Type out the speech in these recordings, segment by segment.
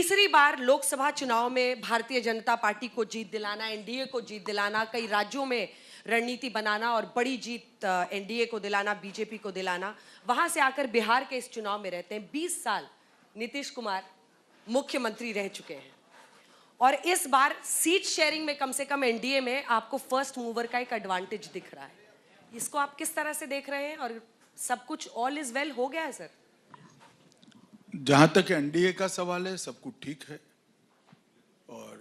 तीसरी बार लोकसभा चुनाव में भारतीय जनता पार्टी को जीत दिलाना, एनडीए को जीत दिलाना, कई राज्यों में रणनीति बनाना और बड़ी जीत एनडीए को दिलाना, बीजेपी को दिलाना। वहां से आकर बिहार के इस चुनाव में रहते हैं। 20 साल नीतीश कुमार मुख्यमंत्री रह चुके हैं और इस बार सीट शेयरिंग में कम से कम एनडीए में आपको फर्स्ट मूवर का एक एडवांटेज दिख रहा है। इसको आप किस तरह से देख रहे हैं और सब कुछ ऑल इज वेल हो गया है सर? जहां तक एनडीए का सवाल है, सब कुछ ठीक है और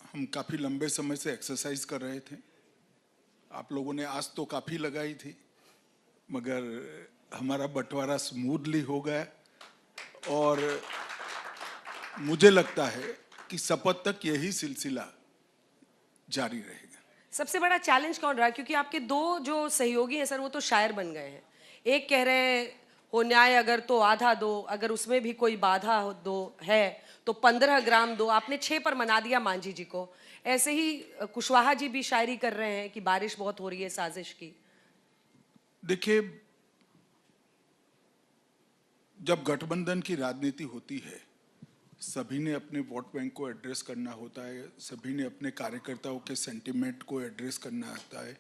हम काफी लंबे समय से एक्सरसाइज कर रहे थे। आप लोगों ने आज तो काफी लगाई थी, मगर हमारा बंटवारा स्मूथली हो गया और मुझे लगता है कि शपथ तक यही सिलसिला जारी रहेगा। सबसे बड़ा चैलेंज कौन रहा? क्योंकि आपके दो जो सहयोगी हैं सर, वो तो शायर बन गए हैं। एक कह रहे हैं हो न्याय अगर तो आधा दो, अगर उसमें भी कोई बाधा दो है तो 15 ग्राम दो। आपने 6 पर मना दिया मांझी जी को। ऐसे ही कुशवाहा जी भी शायरी कर रहे हैं कि बारिश बहुत हो रही है, साजिश की। देखिए, जब गठबंधन की राजनीति होती है, सभी ने अपने वोट बैंक को एड्रेस करना होता है, सभी ने अपने कार्यकर्ताओं के सेंटिमेंट को एड्रेस करना होता है,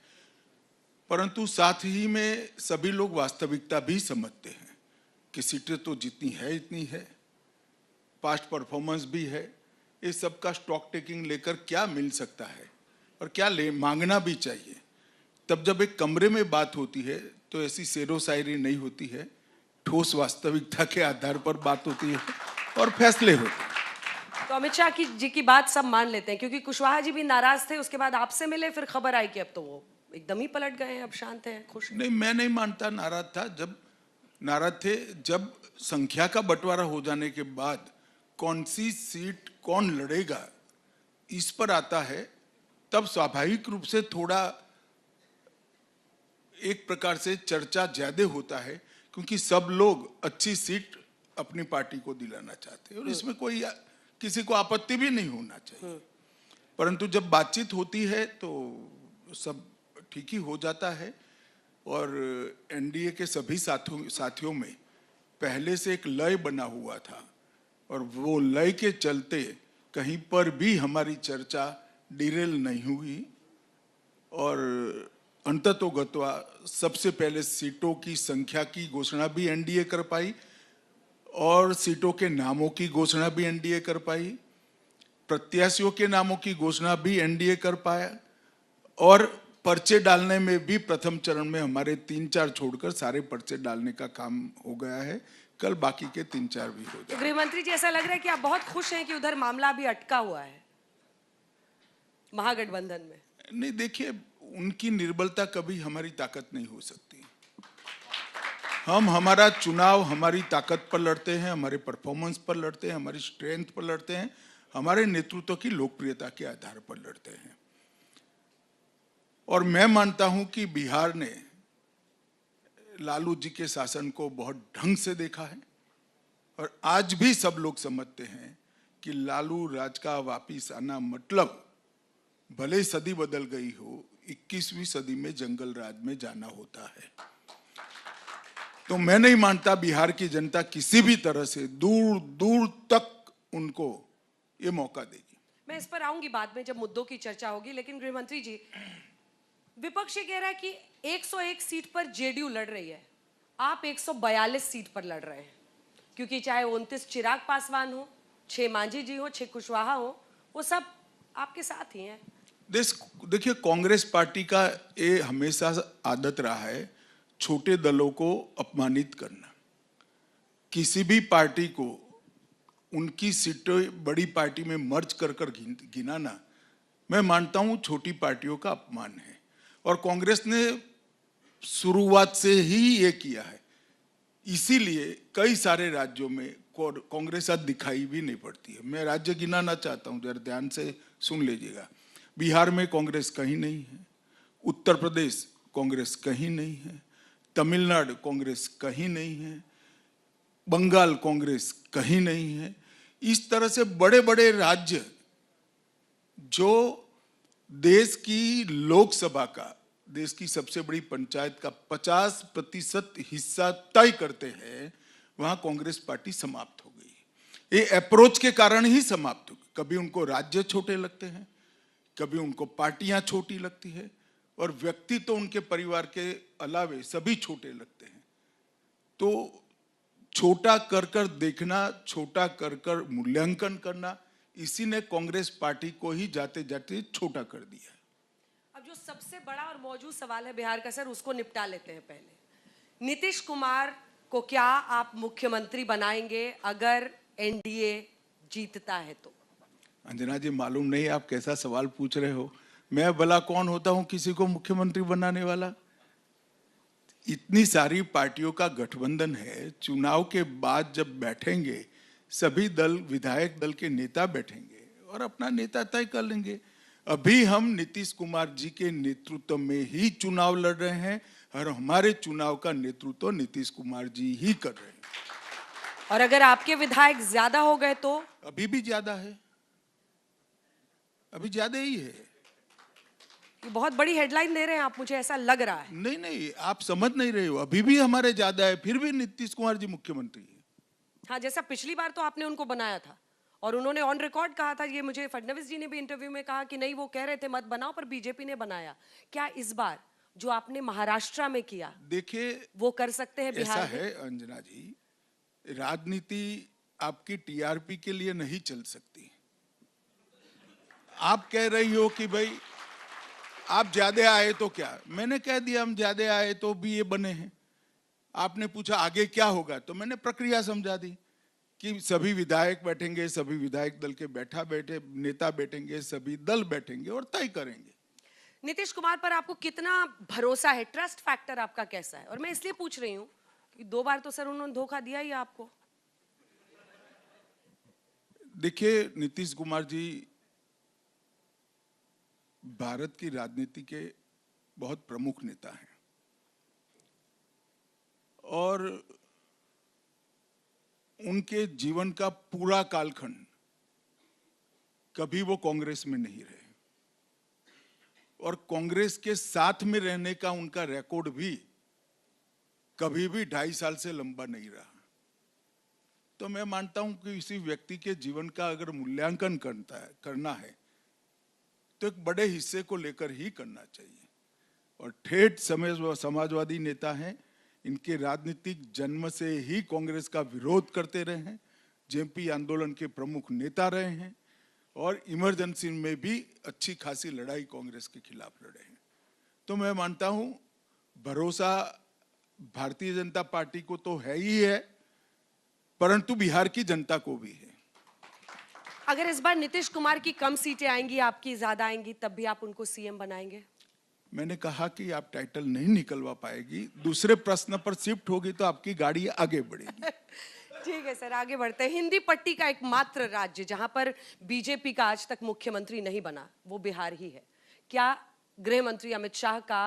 परंतु साथ ही में सभी लोग वास्तविकता भी समझते हैं कि सीटें तो जितनी है इतनी है, पास्ट परफॉर्मेंस भी है। इस सब का स्टॉक टेकिंग लेकर क्या मिल सकता है और क्या मांगना भी चाहिए। तब जब एक कमरे में बात होती है तो ऐसी शेरो शायरी नहीं होती है, ठोस वास्तविकता के आधार पर बात होती है और फैसले होते हैं। तो अमित शाह जी की बात सब मान लेते हैं, क्योंकि कुशवाहा जी भी नाराज थे, उसके बाद आपसे मिले, फिर खबर आई कि अब तो वो एकदम ही पलट गए हैं, अब शांत हैं, खुश हैं। नहीं, मैं नहीं मानता नाराज था। जब नाराज थे, जब संख्या का बंटवारा हो जाने के बाद कौन सी सीट कौन लड़ेगा इस पर आता है, तब स्वाभाविक रूप से थोड़ा एक प्रकार से चर्चा ज्यादा होता है, क्योंकि सब लोग अच्छी सीट अपनी पार्टी को दिलाना चाहते हैं और इसमें कोई किसी को आपत्ति भी नहीं होना चाहिए। परंतु जब बातचीत होती है तो सब ठीक ही हो जाता है और एनडीए के सभी साथियों में पहले से एक लय बना हुआ था और वो लय के चलते कहीं पर भी हमारी चर्चा डिरेल नहीं हुई और अंततोगत्वा सबसे पहले सीटों की संख्या की घोषणा भी एनडीए कर पाई और सीटों के नामों की घोषणा भी एनडीए कर पाई, प्रत्याशियों के नामों की घोषणा भी एनडीए कर पाया और पर्चे डालने में भी प्रथम चरण में हमारे 3-4 छोड़कर सारे पर्चे डालने का काम हो गया है। कल बाकी के 3-4 भी हो जाए। गृह मंत्री जी, ऐसा लग रहा है कि आप बहुत खुश हैं कि उधर मामला अभी अटका हुआ है महागठबंधन में। नहीं, देखिए, उनकी निर्बलता कभी हमारी ताकत नहीं हो सकती। हम हमारा चुनाव हमारी ताकत पर लड़ते हैं, हमारे परफॉर्मेंस पर लड़ते हैं, हमारी स्ट्रेंथ पर लड़ते हैं, हमारे नेतृत्व की लोकप्रियता के आधार पर लड़ते हैं। और मैं मानता हूं कि बिहार ने लालू जी के शासन को बहुत ढंग से देखा है और आज भी सब लोग समझते हैं कि लालू राज का वापिस आना मतलब भले ही सदी बदल गई हो, 21वीं सदी में जंगल राज में जाना होता है। तो मैं नहीं मानता बिहार की जनता किसी भी तरह से दूर दूर तक उनको ये मौका देगी। मैं इस पर आऊंगी बाद में जब मुद्दों की चर्चा होगी, लेकिन गृह मंत्री जी, विपक्ष ये कह रहा है कि 101 सीट पर जेडीयू लड़ रही है, आप 142 सीट पर लड़ रहे हैं, क्योंकि चाहे 29 चिराग पासवान हो, 6 मांझी जी हो, 6 कुशवाहा हो, वो सब आपके साथ ही हैं। देखिए, कांग्रेस पार्टी का ये हमेशा आदत रहा है छोटे दलों को अपमानित करना। किसी भी पार्टी को उनकी सीटें बड़ी पार्टी में मर्ज कर गिनाना, मैं मानता हूं छोटी पार्टियों का अपमान है और कांग्रेस ने शुरुआत से ही ये किया है। इसीलिए कई सारे राज्यों में कांग्रेस आज दिखाई भी नहीं पड़ती है। मैं राज्य गिनाना चाहता हूं, जरा ध्यान से सुन लीजिएगा। बिहार में कांग्रेस कहीं नहीं है, उत्तर प्रदेश कांग्रेस कहीं नहीं है, तमिलनाडु कांग्रेस कहीं नहीं है, बंगाल कांग्रेस कहीं नहीं है। इस तरह से बड़े बड़े राज्य जो देश की लोकसभा का, देश की सबसे बड़ी पंचायत का 50% हिस्सा तय करते हैं, वहां कांग्रेस पार्टी समाप्त हो गई। ये अप्रोच के कारण ही समाप्त हो। कभी उनको राज्य छोटे लगते हैं, कभी उनको पार्टियां छोटी लगती है, और व्यक्ति तो उनके परिवार के अलावे सभी छोटे लगते हैं। तो छोटा कर कर देखना, छोटा कर कर मूल्यांकन करना, इसी ने कांग्रेस पार्टी को ही जाते जाते छोटा कर दिया। अब जो सबसे बड़ा और मौजूद सवाल है बिहार का सर, उसको निपटा लेते हैं पहले। नीतीश कुमार को क्या आप मुख्यमंत्री बनाएंगे अगर एनडीए जीतता है तो? अंजना जी, मालूम नहीं आप कैसा सवाल पूछ रहे हो। मैं भला कौन होता हूं किसी को मुख्यमंत्री बनाने वाला? इतनी सारी पार्टियों का गठबंधन है, चुनाव के बाद जब बैठेंगे सभी दल, विधायक दल के नेता बैठेंगे और अपना नेता तय कर लेंगे। अभी हम नीतीश कुमार जी के नेतृत्व में ही चुनाव लड़ रहे हैं और हमारे चुनाव का नेतृत्व नीतीश कुमार जी ही कर रहे हैं। और अगर आपके विधायक ज्यादा हो गए तो? अभी भी ज्यादा है, अभी ज्यादा ही है। ये बहुत बड़ी हेडलाइन दे रहे हैं आप, मुझे ऐसा लग रहा है। नहीं नहीं, आप समझ नहीं रहे हो, अभी भी हमारे ज्यादा है, फिर भी नीतीश कुमार जी मुख्यमंत्री है। हाँ, जैसा पिछली बार तो आपने उनको बनाया था और उन्होंने ऑन रिकॉर्ड कहा था, ये मुझे फडणवीस जी ने भी इंटरव्यू में कहा कि नहीं वो कह रहे थे मत बनाओ, पर बीजेपी ने बनाया। क्या इस बार जो आपने महाराष्ट्र में किया, देखिए वो कर सकते हैं बिहार ऐसा में? है अंजना जी, राजनीति आपकी टीआरपी के लिए नहीं चल सकती। आप कह रही हो कि भाई आप ज्यादा आए तो क्या, मैंने कह दिया हम ज्यादा आए तो भी ये बने हैं। आपने पूछा आगे क्या होगा, तो मैंने प्रक्रिया समझा दी कि सभी विधायक बैठेंगे, सभी विधायक दल के बैठे नेता बैठेंगे, सभी दल बैठेंगे और तय करेंगे। नीतीश कुमार पर आपको कितना भरोसा है? ट्रस्ट फैक्टर आपका कैसा है? और मैं इसलिए पूछ रही हूँ कि 2 बार तो सर उन्होंने धोखा दिया ही आपको। देखिए, नीतीश कुमार जी भारत की राजनीति के बहुत प्रमुख नेता हैं और उनके जीवन का पूरा कालखंड कभी वो कांग्रेस में नहीं रहे और कांग्रेस के साथ में रहने का उनका रिकॉर्ड भी कभी भी 2.5 साल से लंबा नहीं रहा। तो मैं मानता हूं कि किसी व्यक्ति के जीवन का अगर मूल्यांकन करना है तो एक बड़े हिस्से को लेकर ही करना चाहिए। और ठेठ समाजवादी नेता हैं, इनके राजनीतिक जन्म से ही कांग्रेस का विरोध करते रहे हैं, जेएमपी आंदोलन के प्रमुख नेता रहे हैं और इमरजेंसी में भी अच्छी खासी लड़ाई कांग्रेस के खिलाफ लड़े हैं। तो मैं मानता हूं भरोसा भारतीय जनता पार्टी को तो है ही है, परंतु बिहार की जनता को भी है। अगर इस बार नीतीश कुमार की कम सीटें आएंगी, आपकी ज्यादा आएंगी, तब भी आप उनको सीएम बनाएंगे? मैंने कहा कि आप टाइटल नहीं निकलवा पाएगी, दूसरे प्रश्न पर शिफ्ट होगी तो आपकी गाड़ी आगे बढ़ेगी। ठीक है सर, आगे बढ़ते हैं। हिंदी पट्टी का एकमात्र राज्य जहां पर बीजेपी का आज तक मुख्यमंत्री नहीं बना, वो बिहार ही है। क्या गृह मंत्री अमित शाह का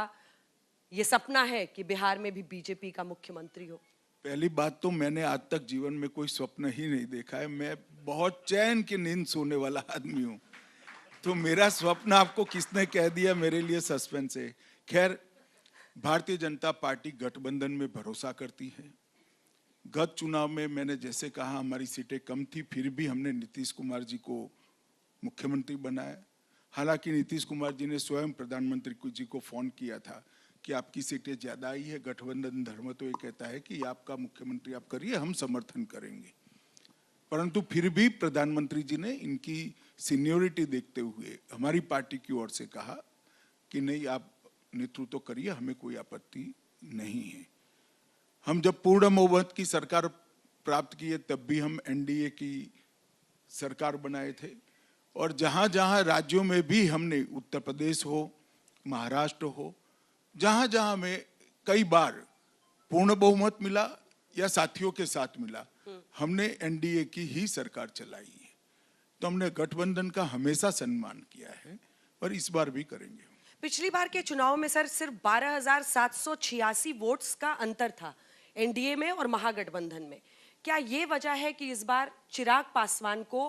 ये सपना है कि बिहार में भी बीजेपी का मुख्यमंत्री हो? पहली बात तो मैंने आज तक जीवन में कोई स्वप्न ही नहीं देखा है। मैं बहुत चैन की नींद सोने वाला आदमी हूँ, तो मेरा स्वप्न आपको किसने कह दिया, मेरे लिए सस्पेंस है। खैर, भारतीय जनता पार्टी गठबंधन में भरोसा करती है। गत चुनाव में मैंने जैसे कहा हमारी सीटें कम थी, फिर भी हमने नीतीश कुमार जी को मुख्यमंत्री बनाया। हालांकि नीतीश कुमार जी ने स्वयं प्रधानमंत्री जी को फोन किया था कि आपकी सीटें ज्यादा आई है, गठबंधन धर्म तो ये कहता है कि आपका मुख्यमंत्री आप करिए, हम समर्थन करेंगे। परंतु फिर भी प्रधानमंत्री जी ने इनकी सीनियोरिटी देखते हुए हमारी पार्टी की ओर से कहा कि नहीं, आप नेतृत्व करिए, हमें कोई आपत्ति नहीं है। हम जब पूर्ण बहुमत की सरकार प्राप्त किए तब भी हम एनडीए की सरकार बनाए थे और जहां जहां राज्यों में भी हमने, उत्तर प्रदेश हो, महाराष्ट्र हो, जहां जहां में कई बार पूर्ण बहुमत मिला या साथियों के साथ मिला, हमने एनडीए की ही सरकार चलाई है। तो हमने गठबंधन का हमेशा सम्मान किया है और इस बार भी करेंगे। पिछली बार के चुनाव में सर सिर्फ 12,786 वोट्स का अंतर था एनडीए में और महागठबंधन में। क्या ये वजह है कि इस बार चिराग पासवान को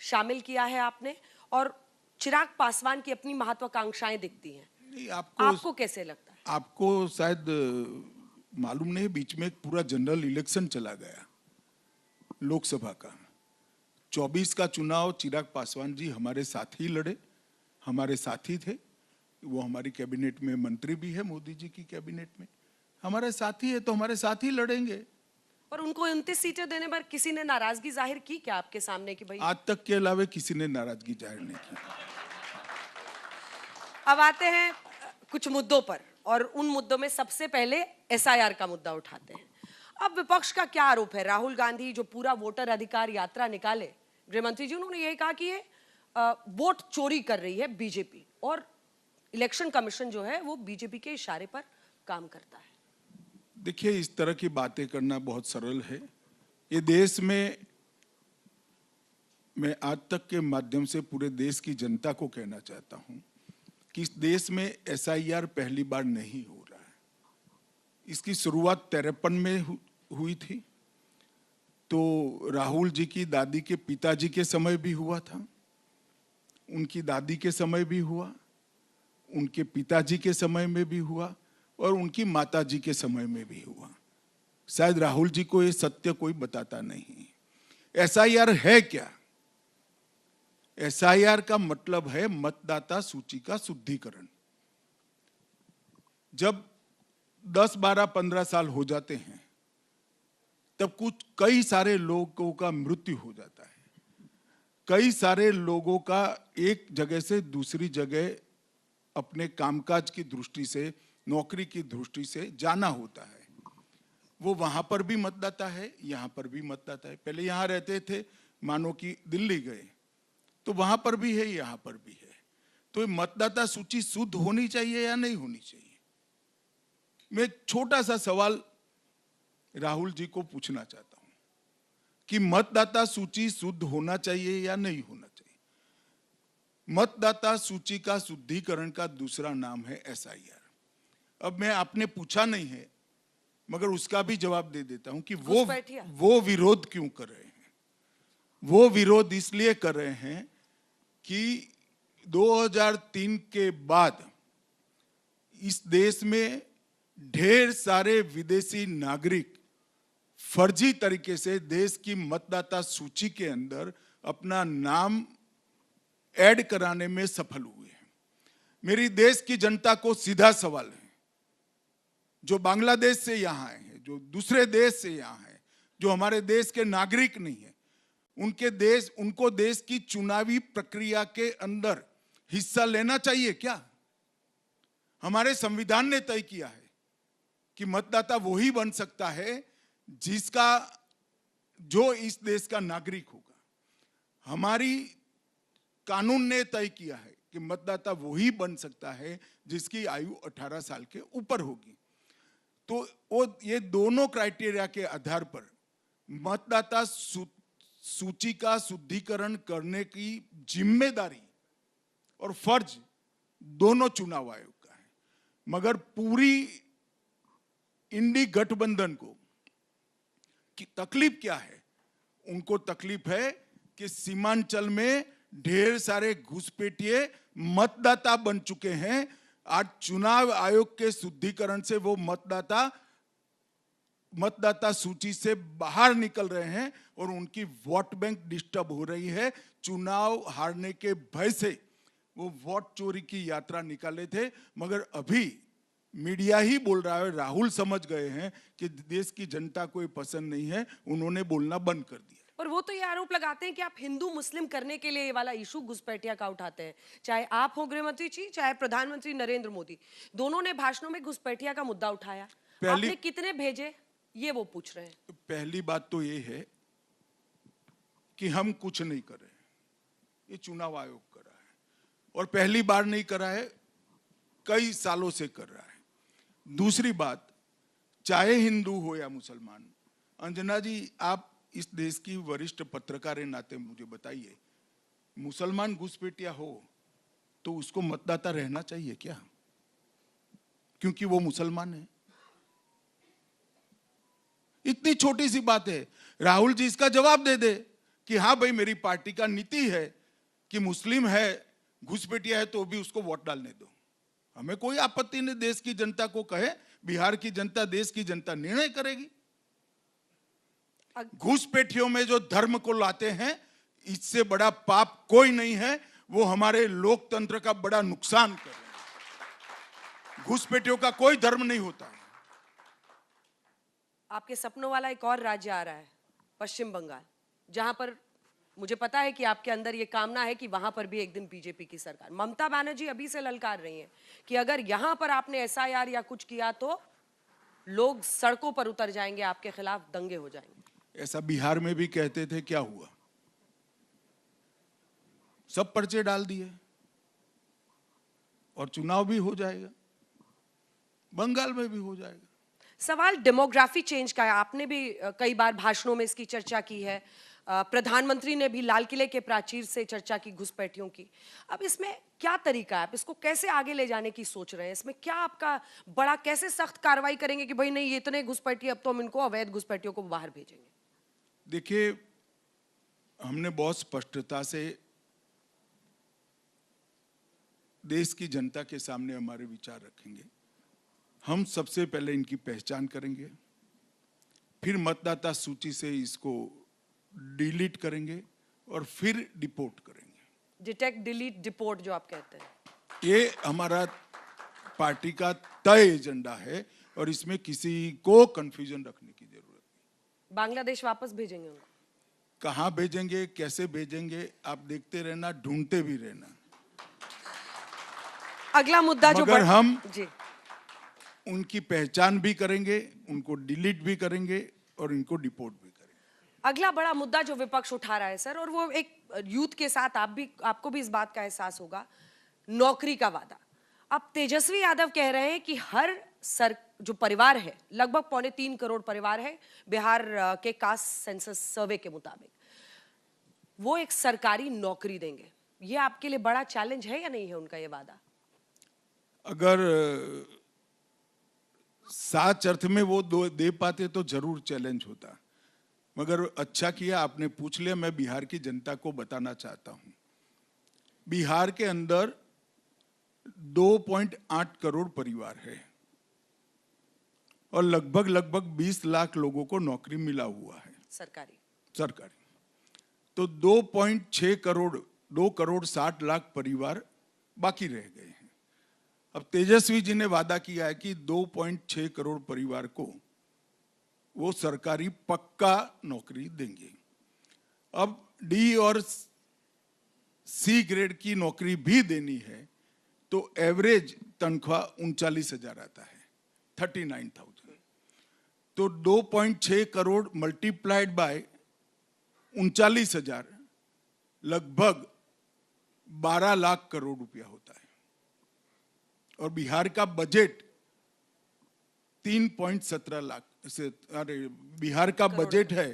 शामिल किया है आपने, और चिराग पासवान की अपनी महत्वाकांक्षाएं दिखती हैं? नहीं, आपको कैसे लगता है? आपको शायद मालूम नहीं, बीच में एक पूरा जनरल इलेक्शन चला गया लोकसभा का, 24 का चुनाव चिराग पासवान जी हमारे साथ ही लड़े, हमारे साथी थे। वो हमारी कैबिनेट में मंत्री भी है, मोदी जी की कैबिनेट में हमारे साथी है, तो हमारे साथ ही लड़ेंगे। और उनको 29 सीटें देने पर किसी ने नाराजगी जाहिर की क्या आपके सामने कि भाई? आज तक के अलावा किसी ने नाराजगी जाहिर नहीं की। अब आते हैं कुछ मुद्दों पर, और उन मुद्दों में सबसे पहले एसआईआर का मुद्दा उठाते हैं। अब विपक्ष का क्या आरोप है? राहुल गांधी जो पूरा वोटर अधिकार यात्रा निकाले, गृहमंत्री जी उन्होंने यही कहा कि ये वोट चोरी कर रही है बीजेपी, और इलेक्शन कमीशन जो है वो बीजेपी के इशारे पर काम करता है। देखिए, इस तरह की बातें करना बहुत सरल है। ये देश में, मैं आज तक के माध्यम से पूरे देश की जनता को कहना चाहता हूं कि इस देश में एसआईआर पहली बार नहीं हो रहा है। इसकी शुरुआत 53 में हुई थी, तो राहुल जी की दादी के पिताजी के समय भी हुआ था, उनकी दादी के समय भी हुआ, उनके पिताजी के समय में भी हुआ, और उनकी माताजी के समय में भी हुआ। शायद राहुल जी को ये सत्य कोई बताता नहीं। एसआईआर है क्या? एसआईआर का मतलब है मतदाता सूची का शुद्धिकरण। जब 10, 12, 15 साल हो जाते हैं, तब कई सारे लोगों का मृत्यु हो जाता है, कई सारे लोगों का एक जगह से दूसरी जगह अपने कामकाज की दृष्टि से, नौकरी की दृष्टि से जाना होता है। वो वहां पर भी मतदाता है, यहां पर भी मतदाता है। पहले यहां रहते थे, मानो कि दिल्ली गए, तो वहां पर भी है, यहां पर भी है। तो ये मतदाता सूची शुद्ध होनी चाहिए या नहीं होनी चाहिए? मैं एक छोटा सा सवाल राहुल जी को पूछना चाहता हूं कि मतदाता सूची शुद्ध होना चाहिए या नहीं होना चाहिए? मतदाता सूची का शुद्धिकरण का दूसरा नाम है एसआईआर। अब मैं, आपने पूछा नहीं है, मगर उसका भी जवाब दे देता हूं कि वो विरोध क्यों कर रहे हैं। वो विरोध इसलिए कर रहे हैं कि 2003 के बाद इस देश में ढेर सारे विदेशी नागरिक फर्जी तरीके से देश की मतदाता सूची के अंदर अपना नाम ऐड कराने में सफल हुए हैं। मेरी देश की जनता को सीधा सवाल है, जो बांग्लादेश से यहां आए हैं, जो दूसरे देश से यहां हैं, जो हमारे देश के नागरिक नहीं है, उनको देश की चुनावी प्रक्रिया के अंदर हिस्सा लेना चाहिए क्या? हमारे संविधान ने तय किया है कि मतदाता वही बन सकता है जो इस देश का नागरिक होगा। हमारी कानून ने तय किया है कि मतदाता वही बन सकता है जिसकी आयु 18 साल के ऊपर होगी। तो ये दोनों क्राइटेरिया के आधार पर मतदाता सूची का शुद्धिकरण करने की जिम्मेदारी और फर्ज दोनों चुनाव आयोग का है। मगर पूरी इंडी गठबंधन को की तकलीफ क्या है? उनको तकलीफ है कि सीमांचल में ढेर सारे घुसपैठिए मतदाता बन चुके हैं। आज चुनाव आयोग के शुद्धिकरण से वो मतदाता सूची से बाहर निकल रहे हैं और उनकी वोट बैंक डिस्टर्ब हो रही है। चुनाव हारने के भय से वो वोट चोरी की यात्रा निकाले थे, मगर अभी मीडिया ही बोल रहा है, राहुल समझ गए हैं कि देश की जनता को ये पसंद नहीं है, उन्होंने बोलना बंद कर दिया। और वो तो ये आरोप लगाते हैं कि आप हिंदू मुस्लिम करने के लिए ये वाला इशू घुसपैठिया का उठाते हैं। चाहे आप हो गृहमंत्री जी, चाहे प्रधानमंत्री नरेंद्र मोदी, दोनों ने भाषणों में घुसपैठिया का मुद्दा उठाया। आपने कितने भेजे, ये वो पूछ रहे हैं। पहली बात तो ये है कि हम कुछ नहीं कर रहे, ये चुनाव आयोग कर रहा है, और पहली बार नहीं कर रहा है, कई सालों से कर रहा है। दूसरी बात, चाहे हिंदू हो या मुसलमान, अंजना जी आप इस देश की वरिष्ठ पत्रकार के नाते मुझे बताइए, मुसलमान घुसपैठिया हो तो उसको मतदाता रहना चाहिए क्या? क्योंकि वो मुसलमान है। इतनी छोटी सी बात है। राहुल जी इसका जवाब दे दे कि हाँ भाई, मेरी पार्टी का नीति है कि मुस्लिम है, घुसपैठिया है, तो भी उसको वोट डालने दो। हमें कोई आपत्ति नहीं, देश की जनता को कहे, बिहार की जनता, देश की जनता निर्णय करेगी। घुसपैठियों में जो धर्म को लाते हैं, इससे बड़ा पाप कोई नहीं है। वो हमारे लोकतंत्र का बड़ा नुकसान कर रहे हैं। घुसपैठियों का कोई धर्म नहीं होता है। आपके सपनों वाला एक और राज्य आ रहा है, पश्चिम बंगाल, जहां पर मुझे पता है कि आपके अंदर ये कामना है कि वहां पर भी एक दिन बीजेपी की सरकार। ममता बनर्जी अभी से ललकार रही हैं कि अगर यहां पर आपने एसआईआर या कुछ किया तो लोग सड़कों पर उतर जाएंगे, आपके खिलाफ दंगे हो जाएंगे। ऐसा बिहार में भी कहते थे, क्या हुआ? सब पर्चे डाल दिए और चुनाव भी हो जाएगा, बंगाल में भी हो जाएगा। सवाल डेमोग्राफी चेंज का है। आपने भी कई बार भाषणों में इसकी चर्चा की है। प्रधानमंत्री ने भी लाल किले के प्राचीर से चर्चा की घुसपैठियों की। अब इसमें क्या तरीका है, आप इसको कैसे आगे ले जाने की सोच रहे हैं? इसमें क्या आपका बड़ा, कैसे सख्त कार्रवाई करेंगे कि भाई नहीं, ये इतने घुसपैठी, अब तो हम इनको, अवैध घुसपैठियों को बाहर भेजेंगे? देखिए, हमने बहुत स्पष्टता से देश की जनता के सामने हमारे विचार रखेंगे। हम सबसे पहले इनकी पहचान करेंगे, फिर मतदाता सूची से इसको डिलीट करेंगे और फिर डिपोर्ट करेंगे। डिटेक्ट, डिलीट, डिपोर्ट जो आप कहते हैं, ये हमारा पार्टी का तय एजेंडा है और इसमें किसी को कंफ्यूजन रखने की जरूरत नहीं। बांग्लादेश वापस भेजेंगे उनको? कहाँ भेजेंगे, कैसे भेजेंगे, आप देखते रहना, ढूंढते भी रहना। अगला मुद्दा जो मगर हम जी उनकी पहचान भी करेंगे, उनको डिलीट भी करेंगे और इनको डिपोर्ट भी करेंगे। अगला बड़ा मुद्दा जो विपक्ष उठा रहा है सर, और वो एक यूथ के साथ आपको भी इस बात का एहसास होगा, नौकरी का वादा। अब तेजस्वी यादव कह रहे हैं कि हर जो परिवार है, लगभग 3.25 करोड़ परिवार है बिहार के कास्ट सेंसस सर्वे के मुताबिक, वो एक सरकारी नौकरी देंगे। ये आपके लिए बड़ा चैलेंज है या नहीं है उनका ये वादा? अगर साच अर्थ में वो दे पाते तो जरूर चैलेंज होता, मगर अच्छा किया आपने पूछ लिया। मैं बिहार की जनता को बताना चाहता हूं, बिहार के अंदर 2.8 करोड़ परिवार है और लगभग 20 लाख लोगों को नौकरी मिला हुआ है सरकारी। तो 2.6 करोड़, 2 करोड़ 60 लाख परिवार बाकी रह गए हैं। अब तेजस्वी जी ने वादा किया है कि 2.6 करोड़ परिवार को वो सरकारी पक्का नौकरी देंगे। अब डी और सी ग्रेड की नौकरी भी देनी है तो एवरेज तनख्वाह 39,000 आता है, 39,000। तो 2.6 करोड़ मल्टीप्लाइड बाय 39,000 लगभग 12 लाख करोड़ रुपया होता है। और बिहार का बजट 3.17 लाख से, अरे बिहार का बजट है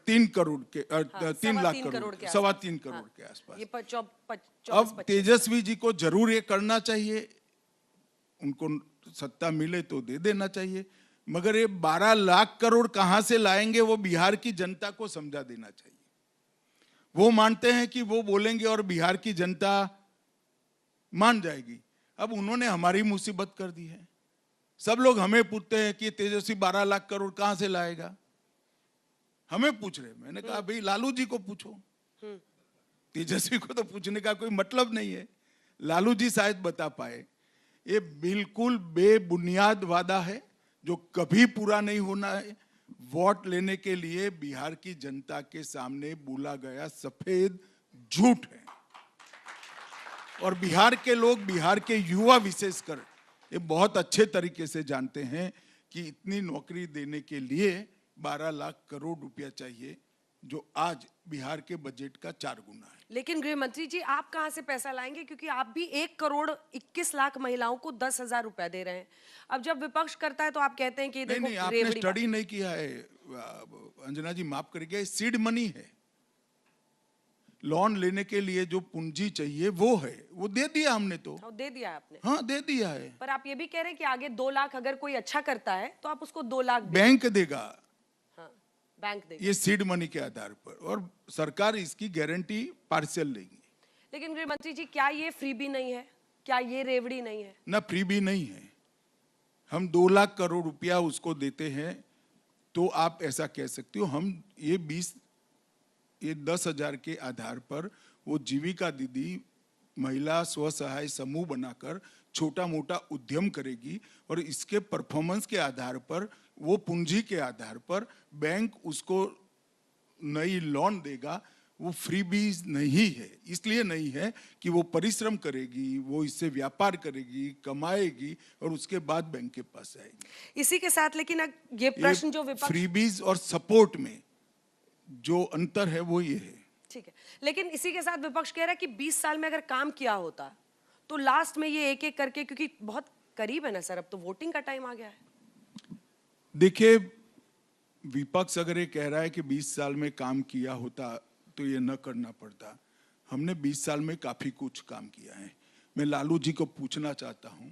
3 करोड़ के, 3 लाख करोड़, 3.25 करोड़ के आसपास। अब तेजस्वी जी को जरूर ये करना चाहिए, उनको सत्ता मिले तो दे देना चाहिए, मगर ये 12 लाख करोड़ कहां से लाएंगे वो बिहार की जनता को समझा देना चाहिए। वो मानते हैं कि वो बोलेंगे और बिहार की जनता मान जाएगी। अब उन्होंने हमारी मुसीबत कर दी है। सब लोग हमें पूछते हैं कि तेजस्वी 12 लाख करोड़ कहां से लाएगा, हमें पूछ रहे। मैंने कहा भाई लालू जी को पूछो, तेजस्वी को तो पूछने का कोई मतलब नहीं है, लालू जी शायद बता पाए। ये बिल्कुल बेबुनियाद वादा है जो कभी पूरा नहीं होना है। वोट लेने के लिए बिहार की जनता के सामने बोला गया सफेद झूठ है। और बिहार के लोग, बिहार के युवा विशेषकर, ये बहुत अच्छे तरीके से जानते हैं कि इतनी नौकरी देने के लिए 12 लाख करोड़ रुपया चाहिए, जो आज बिहार के बजट का 4 गुना है। लेकिन गृह मंत्री जी, आप कहां से पैसा लाएंगे? क्योंकि आप भी 1 करोड़ 21 लाख महिलाओं को 10,000 रुपया दे रहे हैं। अब जब विपक्ष करता है तो आप कहते हैं कि देखो, नहीं, आपने स्टडी नहीं किया है अंजना जी, माफ करिएगा, सीड मनी है। लोन लेने के लिए जो पूंजी चाहिए वो है, वो दे दिया हमने। तो दे दिया है आपने? हाँ, दे दिया है। पर आप ये भी कह रहे हैं कि आगे 2 लाख अगर कोई अच्छा करता है तो आप उसको 2 लाख बैंक देगा। हाँ, बैंक देगा, ये सीड मनी के आधार पर, और सरकार इसकी गारंटी पार्शियल लेगी। लेकिन गृह मंत्री जी, क्या ये फ्री भी नहीं है? क्या ये रेवड़ी नहीं है? ना फ्री भी नहीं है। हम 2 लाख करोड़ रुपया उसको देते हैं तो आप ऐसा कह सकते हो हम ये 20 ये 10,000 के आधार पर वो जीविका दीदी महिला स्व सहाय समूह बनाकर छोटा मोटा उद्यम करेगी और इसके परफॉर्मेंस के आधार पर, वो पूंजी के आधार पर बैंक उसको नई लोन देगा। वो फ्रीबीज नहीं है, इसलिए नहीं है कि वो परिश्रम करेगी, वो इससे व्यापार करेगी, कमाएगी और उसके बाद बैंक के पास आएगी। इसी के साथ लेकिन ये प्रश्न जो विपक्ष, फ्रीबीज और सपोर्ट में जो अंतर है वो ये है। ठीक है, लेकिन इसी के साथ विपक्ष कह रहा है कि 20 साल में अगर काम किया होता तो लास्ट में ये एक एक करके, क्योंकि बहुत करीब है ना सर, अब तो वोटिंग का टाइम आ गया है। देखिए, विपक्ष अगर ये कह रहा है कि 20 साल में काम किया होता तो ये न करना पड़ता। हमने 20 साल में काफी कुछ काम किया है। मैं लालू जी को पूछना चाहता हूं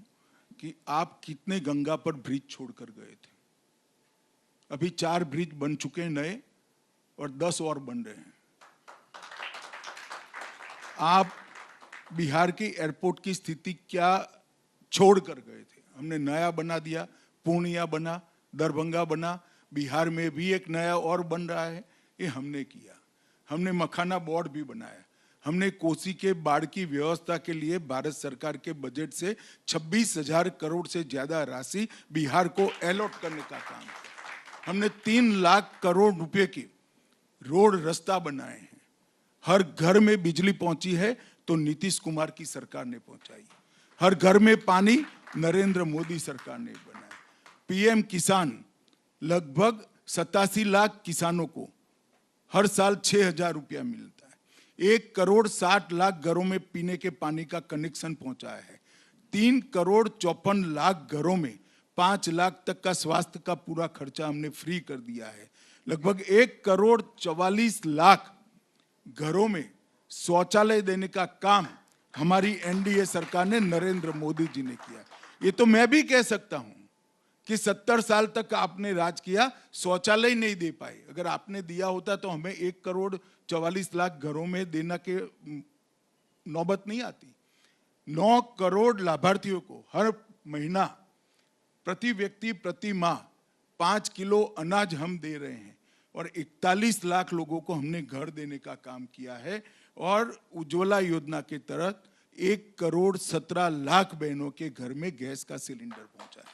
कि आप कितने गंगा पर ब्रिज छोड़कर गए थे? अभी 4 ब्रिज बन चुके हैं नए और 10 और बन रहे हैं। आप बिहार की एयरपोर्ट की स्थिति क्या छोड़ कर गए थे? हमने नया बना दिया, पूर्णिया बना, दरभंगा बना, बिहार में भी एक नया और बन रहा है, ये हमने किया। हमने मखाना बोर्ड भी बनाया। हमने कोसी के बाढ़ की व्यवस्था के लिए भारत सरकार के बजट से 26,000 करोड़ से ज्यादा राशि बिहार को अलॉट करने का काम किया। हमने 3 लाख करोड़ रुपए की रोड रास्ता बनाए हैं। हर घर में बिजली पहुंची है तो नीतीश कुमार की सरकार ने पहुंचाई। हर घर में पानी नरेंद्र मोदी सरकार ने बनाया। पीएम किसान, लगभग 87 लाख किसानों को हर साल 6,000 रुपया मिलता है। 1,60,00,000 घरों में पीने के पानी का कनेक्शन पहुंचाया है। 3,54,00,000 घरों में 5 लाख तक का स्वास्थ्य का पूरा खर्चा हमने फ्री कर दिया है। लगभग 1,44,00,000 घरों में शौचालय देने का काम हमारी एनडीए सरकार ने, नरेंद्र मोदी जी ने किया। ये तो मैं भी कह सकता हूं कि 70 साल तक आपने राज किया, शौचालय नहीं दे पाए। अगर आपने दिया होता तो हमें 1,44,00,000 घरों में देना के नौबत नहीं आती। 9 करोड़ लाभार्थियों को हर महीना, प्रति व्यक्ति प्रति माह 5 किलो अनाज हम दे रहे हैं और 41 लाख लोगों को हमने घर देने का काम किया है। और उज्ज्वला योजना के तहत 1,17,00,000 बहनों के घर में गैस का सिलेंडर पहुंचा है।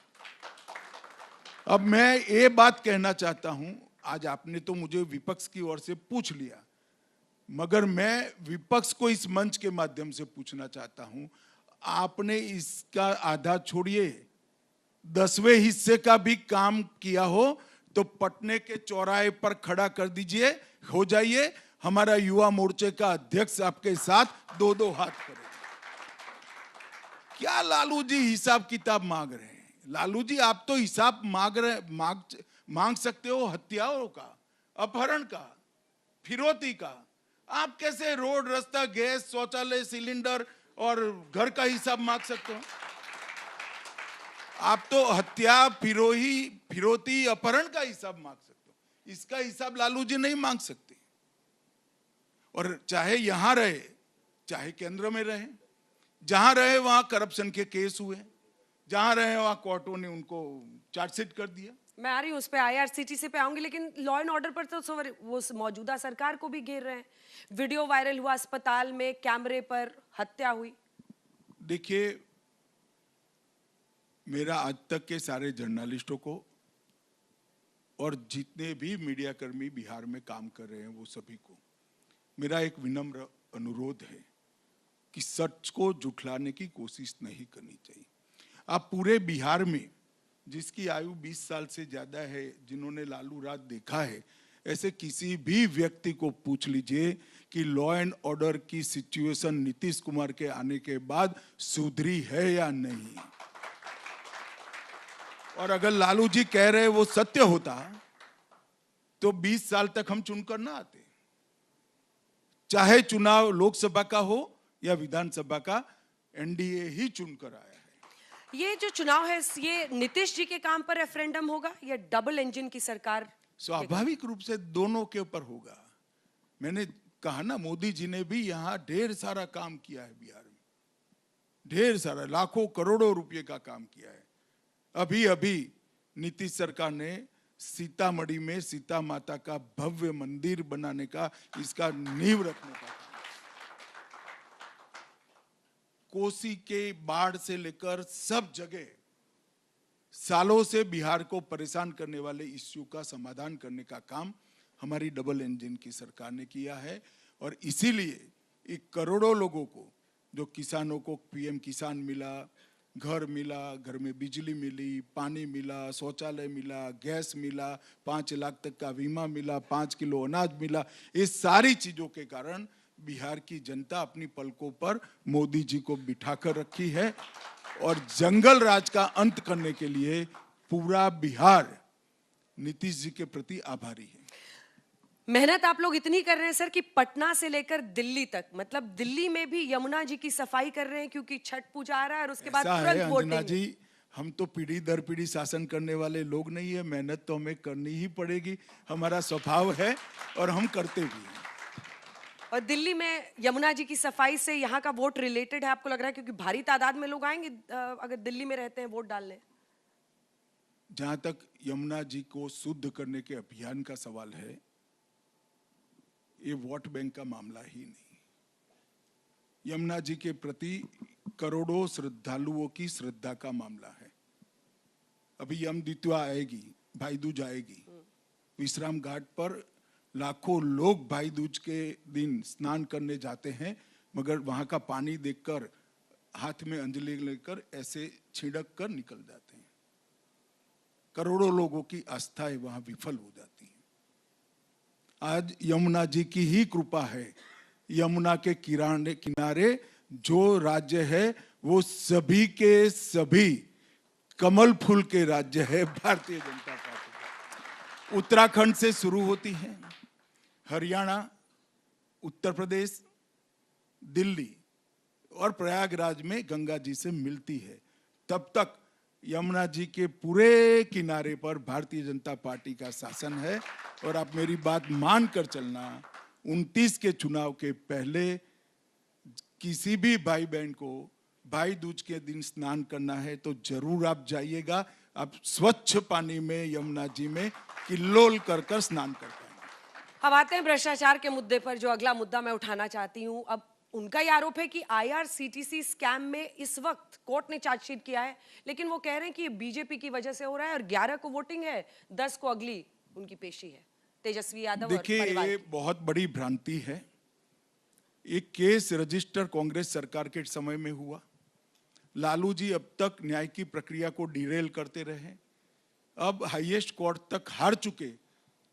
अब मैं ये बात कहना चाहता हूं, आज आपने तो मुझे विपक्ष की ओर से पूछ लिया, मगर मैं विपक्ष को इस मंच के माध्यम से पूछना चाहता हूं, आपने इसका आधा छोड़िए, 10वें हिस्से का भी काम किया हो तो पटने के चौराहे पर खड़ा कर दीजिए, हो जाइए। हमारा युवा मोर्चे का अध्यक्ष आपके साथ 2-2 हाथ करेगा। क्या लालू जी हिसाब किताब मांग रहे हैं? लालू जी, आप तो हिसाब मांग सकते हो हत्याओं का, अपहरण का, फिरौती का। आप कैसे रोड, रास्ता, गैस, शौचालय, सिलेंडर और घर का हिसाब मांग सकते हो? आप तो हत्या, फिरौती, अपहरण का हिसाब मांग सकते हो। इसका हिसाब लालू जी नहीं मांग सकते। और चाहे यहां रहे, चाहे केंद्र में रहे, जहां रहे वहां करप्शन के केस हुए, जहां रहे वहां कोर्टों ने उनको चार्जशीट कर दिया। मैं आ रही हूँ उस पे, आईआरसीटीसी पे आऊंगी, लेकिन लॉ एंड ऑर्डर पर तो वो मौजूदा सरकार को भी घेर रहे हैं। वीडियो वायरल हुआ, अस्पताल में कैमरे पर हत्या हुई। देखिए, मेरा आज तक के सारे जर्नलिस्टों को और जितने भी मीडिया कर्मी बिहार में काम कर रहे हैं वो सभी को मेरा एक विनम्र अनुरोध है कि सच को झुठलाने की कोशिश नहीं करनी चाहिए। आप पूरे बिहार में जिसकी आयु 20 साल से ज्यादा है, जिन्होंने लालू राज देखा है, ऐसे किसी भी व्यक्ति को पूछ लीजिए कि लॉ एंड ऑर्डर की सिचुएशन नीतीश कुमार के आने के बाद सुधरी है या नहीं। और अगर लालू जी कह रहे वो सत्य होता तो 20 साल तक हम चुनकर ना आते। चाहे चुनाव लोकसभा का हो या विधानसभा का, एनडीए ही चुनकर आया है। ये जो चुनाव है, ये नीतीश जी के काम पर रेफरेंडम होगा या डबल इंजन की सरकार? स्वाभाविक रूप से दोनों के ऊपर होगा। मैंने कहा ना, मोदी जी ने भी यहां ढेर सारा काम किया है बिहार में, ढेर सारा, लाखों करोड़ों रुपए का काम किया है। अभी नीतीश सरकार ने सीतामढ़ी में सीता माता का भव्य मंदिर बनाने का, इसका नींव रखने का। कोसी के बाढ़ से लेकर सब जगह सालों से बिहार को परेशान करने वाले इश्यू का समाधान करने का काम हमारी डबल इंजन की सरकार ने किया है। और इसीलिए एक करोड़ों लोगों को, जो किसानों को पीएम किसान मिला, घर मिला, घर में बिजली मिली, पानी मिला, शौचालय मिला, गैस मिला, 5 लाख तक का बीमा मिला, 5 किलो अनाज मिला, इस सारी चीजों के कारण बिहार की जनता अपनी पलकों पर मोदी जी को बिठाकर रखी है। और जंगल राज का अंत करने के लिए पूरा बिहार नीतीश जी के प्रति आभारी है। मेहनत आप लोग इतनी कर रहे हैं सर कि पटना से लेकर दिल्ली तक, मतलब दिल्ली में भी यमुना जी की सफाई कर रहे हैं क्योंकि छठ पूजा आ रहा है और उसके बाद ऐसा है तुरंत अंजना वोटिंग। जी, हम तो पीढ़ी दर पीढ़ी शासन करने वाले लोग नहीं है, मेहनत तो हमें करनी ही पड़ेगी, हमारा स्वभाव है और हम करते भी हैं। और दिल्ली में यमुना जी की सफाई से यहाँ का वोट रिलेटेड है, आपको लग रहा है? क्योंकि भारी तादाद में लोग आएंगे अगर दिल्ली में रहते हैं वोट डालने। जहां तक यमुना जी को शुद्ध करने के अभियान का सवाल है, ये वोट बैंक का मामला ही नहीं। यमुना जी के प्रति करोड़ों श्रद्धालुओं की श्रद्धा का मामला है। अभी यम द्वितीया आएगी, भाई दूज आएगी, विश्राम घाट पर लाखों लोग भाई दूज के दिन स्नान करने जाते हैं, मगर वहां का पानी देखकर हाथ में अंजलि लेकर ऐसे छिड़क कर निकल जाते हैं। करोड़ों लोगों की आस्थाएं वहां विफल हो जाती हैं। आज यमुना जी की ही कृपा है, यमुना के किनारे जो राज्य है वो सभी के सभी कमल फूल के राज्य है भारतीय जनता पार्टी। उत्तराखंड से शुरू होती है, हरियाणा, उत्तर प्रदेश, दिल्ली और प्रयागराज में गंगा जी से मिलती है। तब तक यमुना जी के पूरे किनारे पर भारतीय जनता पार्टी का शासन है। और आप मेरी बात मान कर चलना, 29 के चुनाव के पहले किसी भी भाई बहन को भाई दूज के दिन स्नान करना है तो जरूर आप जाइएगा। आप स्वच्छ पानी में यमुना जी में किल्लोल कर कर स्नान कर पाएंगे। अब आते हैं भ्रष्टाचार के मुद्दे पर, जो अगला मुद्दा मैं उठाना चाहती हूँ। अब उनका ये आरोप है कि IRCTC स्कैम में इस वक्त कोर्ट ने चार्जशीट किया है, लेकिन वो कह रहे हैं कि ये बीजेपी की वजह से हो रहा है और 11 को वोटिंग है, 10 को अगली उनकी पेशी है। तेजस्वी यादव देखिए, ये बहुत बड़ी भ्रांति है। एक केस रजिस्टर कांग्रेस सरकार के समय में हुआ। लालू जी अब तक न्याय की प्रक्रिया को डिरेल करते रहे, अब हाईएस्ट कोर्ट तक हार चुके,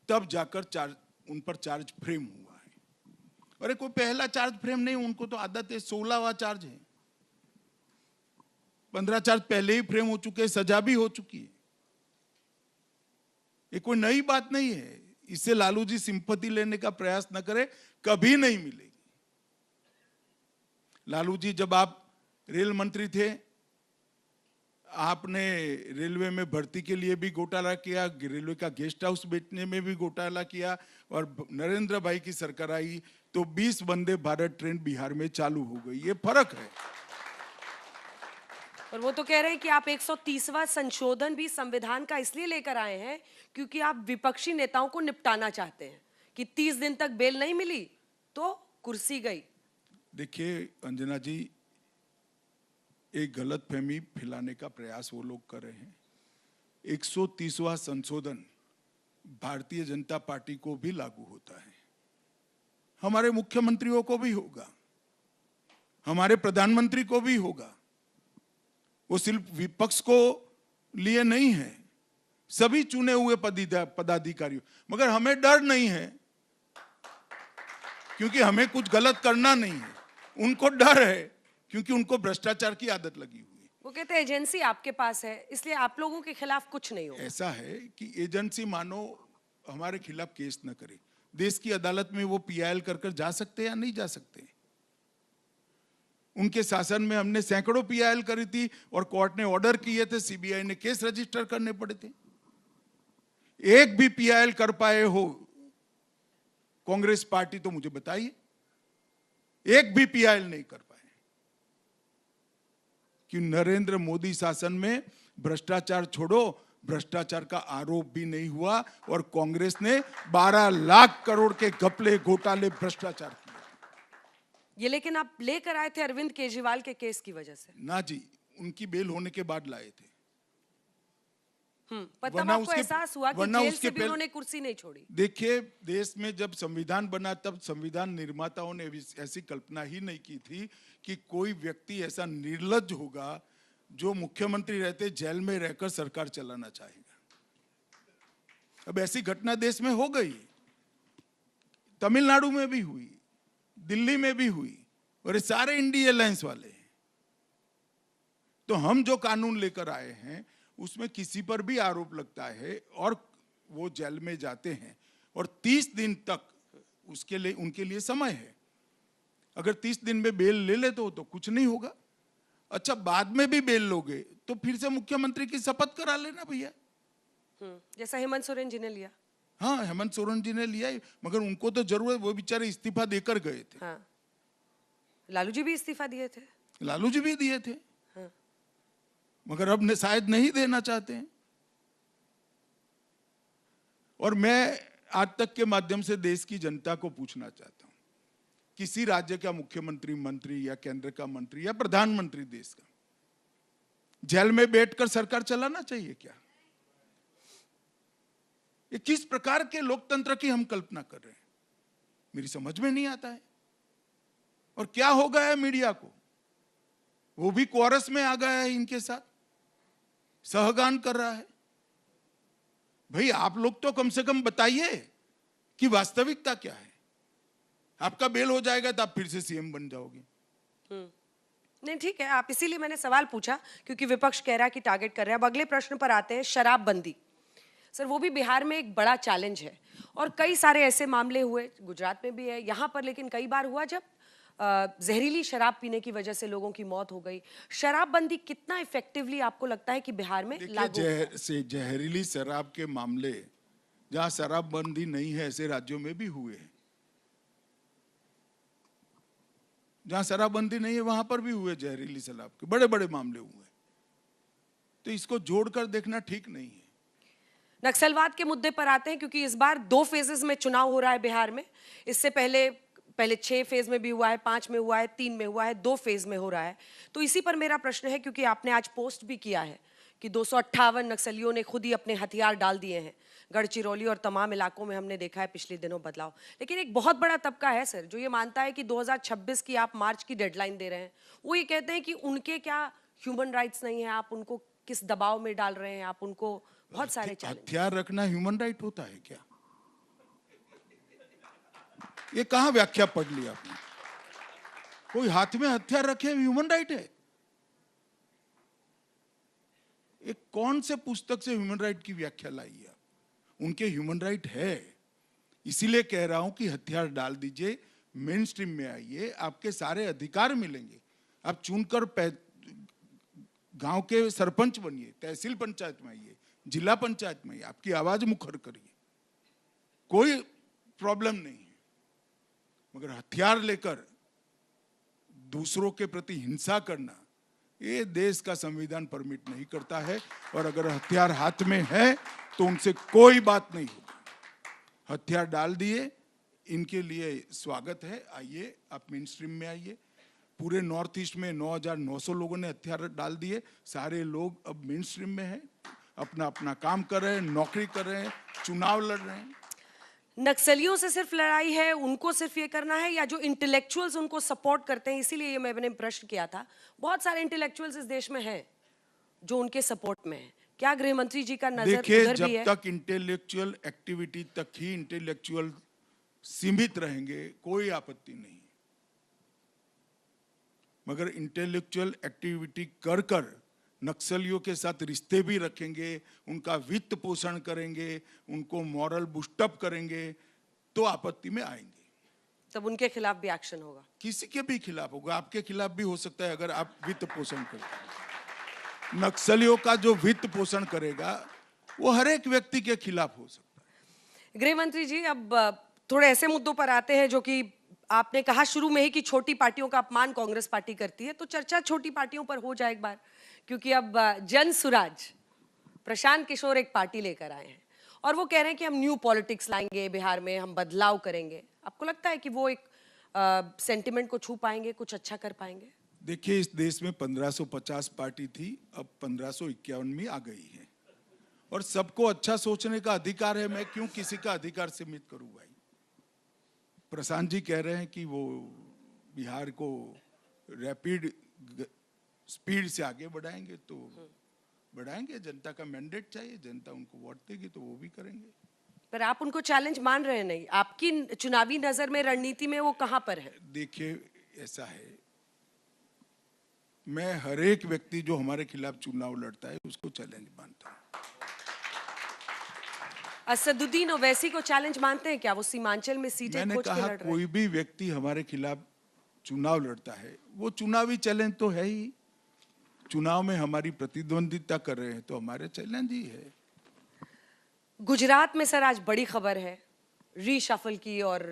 तब जाकर उन पर चार्ज फ्रेम हुआ है। अरे कोई पहला चार्ज फ्रेम नहीं, उनको तो आदत है, 16वां चार्ज है। 15 चार्ज पहले ही फ्रेम हो चुके, सजा भी हो चुकी है। ये कोई नई बात नहीं है। इससे लालू जी सिंपैथी लेने का प्रयास न करे, कभी नहीं मिलेगी। लालू जी, जब आप रेल मंत्री थे, आपने रेलवे में भर्ती के लिए भी घोटाला किया, रेलवे का गेस्ट हाउस बेचने में भी घोटाला किया, और नरेंद्र भाई की सरकार आई तो 20 वंदे भारत ट्रेन बिहार में चालू हो गई। ये फर्क है। और वो तो कह रहे हैं कि आप 130वां संशोधन भी संविधान का इसलिए लेकर आए हैं क्योंकि आप विपक्षी नेताओं को निपटाना चाहते हैं कि 30 दिन तक बेल नहीं मिली तो कुर्सी गई। देखिए अंजना जी, एक गलतफहमी फैलाने का प्रयास वो लोग कर रहे हैं। 130वां संशोधन भारतीय जनता पार्टी को भी लागू होता है, हमारे मुख्यमंत्रियों को भी होगा, हमारे प्रधानमंत्री को भी होगा। वो सिर्फ विपक्ष को लिए नहीं है, सभी चुने हुए पदाधिकारियों। मगर हमें डर नहीं है, क्योंकि हमें कुछ गलत करना नहीं है। उनको डर है क्योंकि उनको भ्रष्टाचार की आदत लगी हुई है। वो कहते हैं एजेंसी आपके पास है, इसलिए आप लोगों के खिलाफ कुछ नहीं हो। ऐसा है कि एजेंसी मानो हमारे खिलाफ केस न करे, देश की अदालत में वो PIL कर जा सकते हैं या नहीं जा सकते। उनके शासन में हमने सैकड़ों PIL करी थी और कोर्ट ने ऑर्डर किए थे, CBI ने केस रजिस्टर करने पड़े थे। एक भी PIL कर पाए हो कांग्रेस पार्टी तो मुझे बताइए, एक भी PIL नहीं कर पाए। कि नरेंद्र मोदी शासन में भ्रष्टाचार छोड़ो, भ्रष्टाचार का आरोप भी नहीं हुआ और कांग्रेस ने 12 लाख करोड़ के घपले घोटाले भ्रष्टाचार किए। ये लेकिन आप लेकर आए थे अरविंद केजरीवाल के केस की वजह से। ना जी, उनकी बेल होने के बाद लाए थे। पर तब वरना आपको उसके- एहसास हुआ कि वरना जेल उसके से भी पहले- उन्होंने कुर्सी नहीं छोड़ी। देखिए, देश में जब संविधान बना तब संविधान निर्माताओं ने ऐसी कल्पना ही नहीं की थी कि कोई व्यक्ति ऐसा निर्लज्ज होगा जो मुख्यमंत्री रहते जेल में रहकर सरकार चलाना चाहेगा। अब ऐसी घटना देश में हो गई, तमिलनाडु में भी हुई, दिल्ली में भी हुई, और ये सारे इंडिया अलायंस वाले हैं। तो हम जो कानून लेकर आए हैं उसमें किसी पर भी आरोप लगता है और वो जेल में जाते हैं और 30 दिन तक उसके लिए उनके लिए समय है। अगर 30 दिन में बेल ले ले तो कुछ नहीं होगा। अच्छा, बाद में भी बेल लोगे तो फिर से मुख्यमंत्री की शपथ करा लेना भैया। जैसा हेमंत सोरेन जी ने लिया। हाँ, हेमंत सोरेन जी ने लिया, मगर उनको तो जरूरत, वो बेचारे इस्तीफा देकर गए थे। हाँ, लालू जी भी इस्तीफा दिए थे। लालू जी भी दिए थे। हाँ। मगर अब शायद नहीं देना चाहते हैं। और मैं आज तक के माध्यम से देश की जनता को पूछना चाहता हूं, किसी राज्य का मुख्यमंत्री, मंत्री या केंद्र का मंत्री या प्रधानमंत्री देश का जेल में बैठकर सरकार चलाना चाहिए क्या? ये किस प्रकार के लोकतंत्र की हम कल्पना कर रहे हैं, मेरी समझ में नहीं आता है। और क्या हो गया है मीडिया को, वो भी कोरस में आ गया है, इनके साथ सहगान कर रहा है। भाई, आप लोग तो कम से कम बताइए कि वास्तविकता क्या है। आपका बेल हो जाएगा तो आप फिर से सीएम बन जाओगे। नहीं, ठीक है, आप, इसीलिए मैंने सवाल पूछा क्योंकि विपक्ष कह रहा है कि टारगेट कर रहे हैं। अब अगले प्रश्न पर आते हैं, शराबबंदी। सर, वो भी बिहार में एक बड़ा चैलेंज है और कई सारे ऐसे मामले हुए, गुजरात में भी है, यहाँ पर लेकिन कई बार हुआ जब जहरीली शराब पीने की वजह से लोगों की मौत हो गई। शराबबंदी कितना इफेक्टिवली आपको लगता है कि बिहार में लागू? जहरीली शराब के मामले जहां शराबबंदी नहीं है ऐसे राज्यों में भी हुए हैं। जहां शराबबंदी नहीं है वहां पर भी हुए जहरीली शराब के बड़े बड़े मामले हुए। तो इसको जोड़कर देखना ठीक नहीं है। नक्सलवाद के मुद्दे पर आते हैं क्योंकि इस बार 2 फेजेस में चुनाव हो रहा है बिहार में। इससे पहले 6 फेज में भी हुआ है, 5 में हुआ है, 3 में हुआ है, 2 फेज में हो रहा है। तो इसी पर मेरा प्रश्न है, क्योंकि आपने आज पोस्ट भी किया है कि 258 नक्सलियों ने खुद ही अपने हथियार डाल दिए हैं गढ़चिरौली और तमाम इलाकों में। हमने देखा है पिछले दिनों बदलाव। लेकिन एक बहुत बड़ा तबका है सर जो ये मानता है कि 2026 की आप मार्च की डेडलाइन दे रहे हैं। वो ये कहते हैं कि उनके क्या ह्यूमन राइट्स नहीं है, आप उनको किस दबाव में डाल रहे हैं, आप उनको बहुत सारे चैलेंज। हथियार रखना ह्यूमन राइट होता है क्या? ये कहां व्याख्या पढ़ ली आपने? कोई हाथ में हथियार रखे ह्यूमन राइट है? एक कौन से पुस्तक से ह्यूमन राइट की व्याख्या लाई है? उनके ह्यूमन राइट है, इसीलिए कह रहा हूं कि हथियार डाल दीजिए, मेन स्ट्रीम में आइए, आपके सारे अधिकार मिलेंगे। आप चुनकर गांव के सरपंच बनिए, तहसील पंचायत में आइए, जिला पंचायत में आइए, आपकी आवाज मुखर करिए, कोई प्रॉब्लम नहीं है। मगर हथियार लेकर दूसरों के प्रति हिंसा करना, ये देश का संविधान परमिट नहीं करता है। और अगर हथियार हाथ में है तो उनसे कोई बात नहीं होगी। हथियार डाल दिए, इनके लिए स्वागत है, आइए आप मेन स्ट्रीम में आइए। पूरे नॉर्थ ईस्ट में 9,900 लोगों ने हथियार डाल दिए। सारे लोग अब मेन स्ट्रीम में हैं, अपना अपना काम कर रहे हैं, नौकरी कर रहे हैं, चुनाव लड़ रहे हैं। नक्सलियों से सिर्फ लड़ाई है, उनको सिर्फ ये करना है, या जो इंटेलेक्चुअल्स उनको सपोर्ट करते हैं? इसीलिए ये मैंने प्रश्न किया था। बहुत सारे इंटेलेक्चुअल्स इस देश में हैं जो उनके सपोर्ट में हैं। क्या गृह मंत्री जी का नजर देखिए, उधर भी है? जब तक इंटेलेक्चुअल एक्टिविटी तक ही इंटेलेक्चुअल सीमित रहेंगे कोई आपत्ति नहीं, मगर इंटेलेक्चुअल एक्टिविटी कर कर नक्सलियों के साथ रिश्ते भी रखेंगे, उनका वित्त पोषण करेंगे, उनको मॉरल बूस्टअप करेंगे, तो आपत्ति में आएंगे। तब उनके खिलाफ भी एक्शन होगा? किसी के भी खिलाफ होगा, आपके खिलाफ भी हो सकता है अगर आप वित्त पोषण करें। नक्सलियों का जो वित्त पोषण करेगा वो हर एक व्यक्ति के खिलाफ हो सकता है। गृह मंत्री जी, अब थोड़े ऐसे मुद्दों पर आते हैं जो कि आपने कहा शुरू में ही कि छोटी पार्टियों का अपमान कांग्रेस पार्टी करती है, तो चर्चा छोटी पार्टियों पर हो जाए एक बार, क्योंकि अब जन सुराज प्रशांत किशोर एक पार्टी लेकर आए हैं और वो कह रहे हैं कि हम न्यू पॉलिटिक्स लाएंगे बिहार में, हम बदलाव करेंगे। आपको लगता है कि वो एक सेंटिमेंट को छू पाएंगे, कुछ अच्छा कर पाएंगे? देखिए, इस देश में 1550 पार्टी थी, अब 1551 आ गई है और सबको अच्छा सोचने का अधिकार है। मैं क्यों किसी का अधिकार सीमित करूं भाई? प्रशांत जी कह रहे हैं कि वो बिहार को रैपिड स्पीड से आगे बढ़ाएंगे, तो बढ़ाएंगे। जनता का मैंडेट चाहिए, जनता उनको वोट देगी तो वो भी करेंगे। पर आप उनको चैलेंज मान रहे हैं? नहीं, आपकी चुनावी नजर में, रणनीति में वो कहां पर है? देखिए, ऐसा है, मैं हर एक व्यक्ति जो हमारे खिलाफ चुनाव लड़ता है उसको चैलेंज मानता हूं। असदुद्दीन ओवैसी को चैलेंज मानते हैं क्या? वो सीमांचल में सीटें मैंने खोज के कहा लड़ रहे हैं। कोई भी व्यक्ति हमारे खिलाफ चुनाव लड़ता है वो चुनावी चैलेंज तो है ही। चुनाव में हमारी प्रतिद्वंदिता कर रहे हैं तो हमारे चैलेंज ही है। गुजरात में सर आज बड़ी खबर है, रीशफल की, और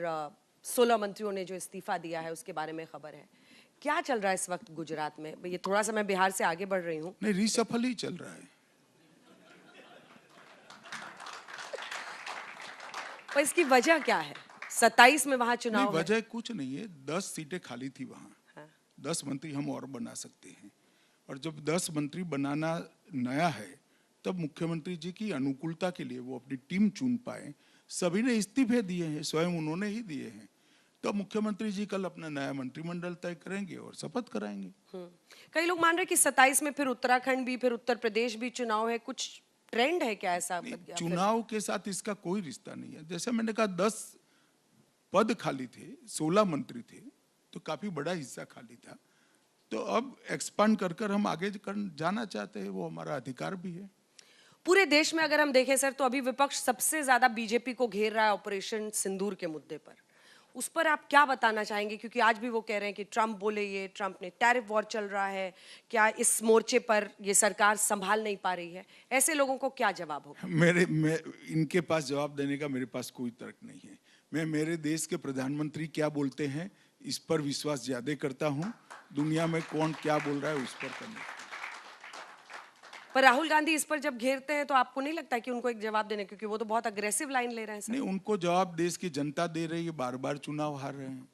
16 मंत्रियों ने जो इस्तीफा दिया है उसके बारे में खबर है। क्या चल रहा है इस वक्त गुजरात में? ये थोड़ा सा मैं बिहार से आगे बढ़ रही हूँ। नहीं, रीशफल ही चल रहा है। पर इसकी वजह क्या है? 27 में वहां चुनाव नहीं, है। वजह कुछ नहीं है। 10 सीटें खाली थी वहां। हाँ। 10 मंत्री हम और बना सकते हैं, और जब 10 मंत्री बनाना नया है तब मुख्यमंत्री जी की अनुकूलता के लिए वो अपनी टीम चुन पाए। सभी ने इस्तीफे दिए हैं, स्वयं उन्होंने ही दिए हैं। तो मुख्यमंत्री जी कल अपना नया मंत्रिमंडल तय करेंगे और शपथ कराएंगे। कई लोग मान रहे हैं कि 27 में फिर उत्तराखंड भी, फिर उत्तर प्रदेश भी चुनाव है। कुछ ट्रेंड है क्या ऐसा? चुनाव के साथ इसका कोई रिश्ता नहीं है। जैसे मैंने कहा, 10 पद खाली थे, 16 मंत्री थे, तो काफी बड़ा हिस्सा खाली था। तो अब एक्सपांड कर हम आगे जाना चाहते हैं, वो हमारा अधिकार भी है। पूरे देश में अगर हम देखें सर, तो अभी विपक्ष सबसे ज्यादा बीजेपी को घेर रहा है ऑपरेशन सिंदूर के मुद्दे पर। उस पर आप क्या बताना चाहेंगे? क्योंकि आज भी वो कह रहे हैं कि ट्रंप बोले, ये ट्रंप ने टैरिफ वॉर चल रहा है, क्या इस मोर्चे पर ये सरकार संभाल नहीं पा रही है? ऐसे लोगों को क्या जवाब होगा? मैं इनके पास जवाब देने का मेरे पास कोई तर्क नहीं है। मैं मेरे देश के प्रधानमंत्री क्या बोलते हैं इस पर विश्वास ज्यादा करता हूँ। दुनिया में कौन क्या बोल रहा है उस पर करने। पर राहुल गांधी इस पर जब घेरते हैं तो आपको नहीं लगता कि उनको एक जवाब देने, क्योंकि वो तो बहुत अग्रेसिव लाइन ले रहे हैं सर? नहीं, उनको जवाब देश की जनता दे रही है, बार बार चुनाव हार रहे हैं।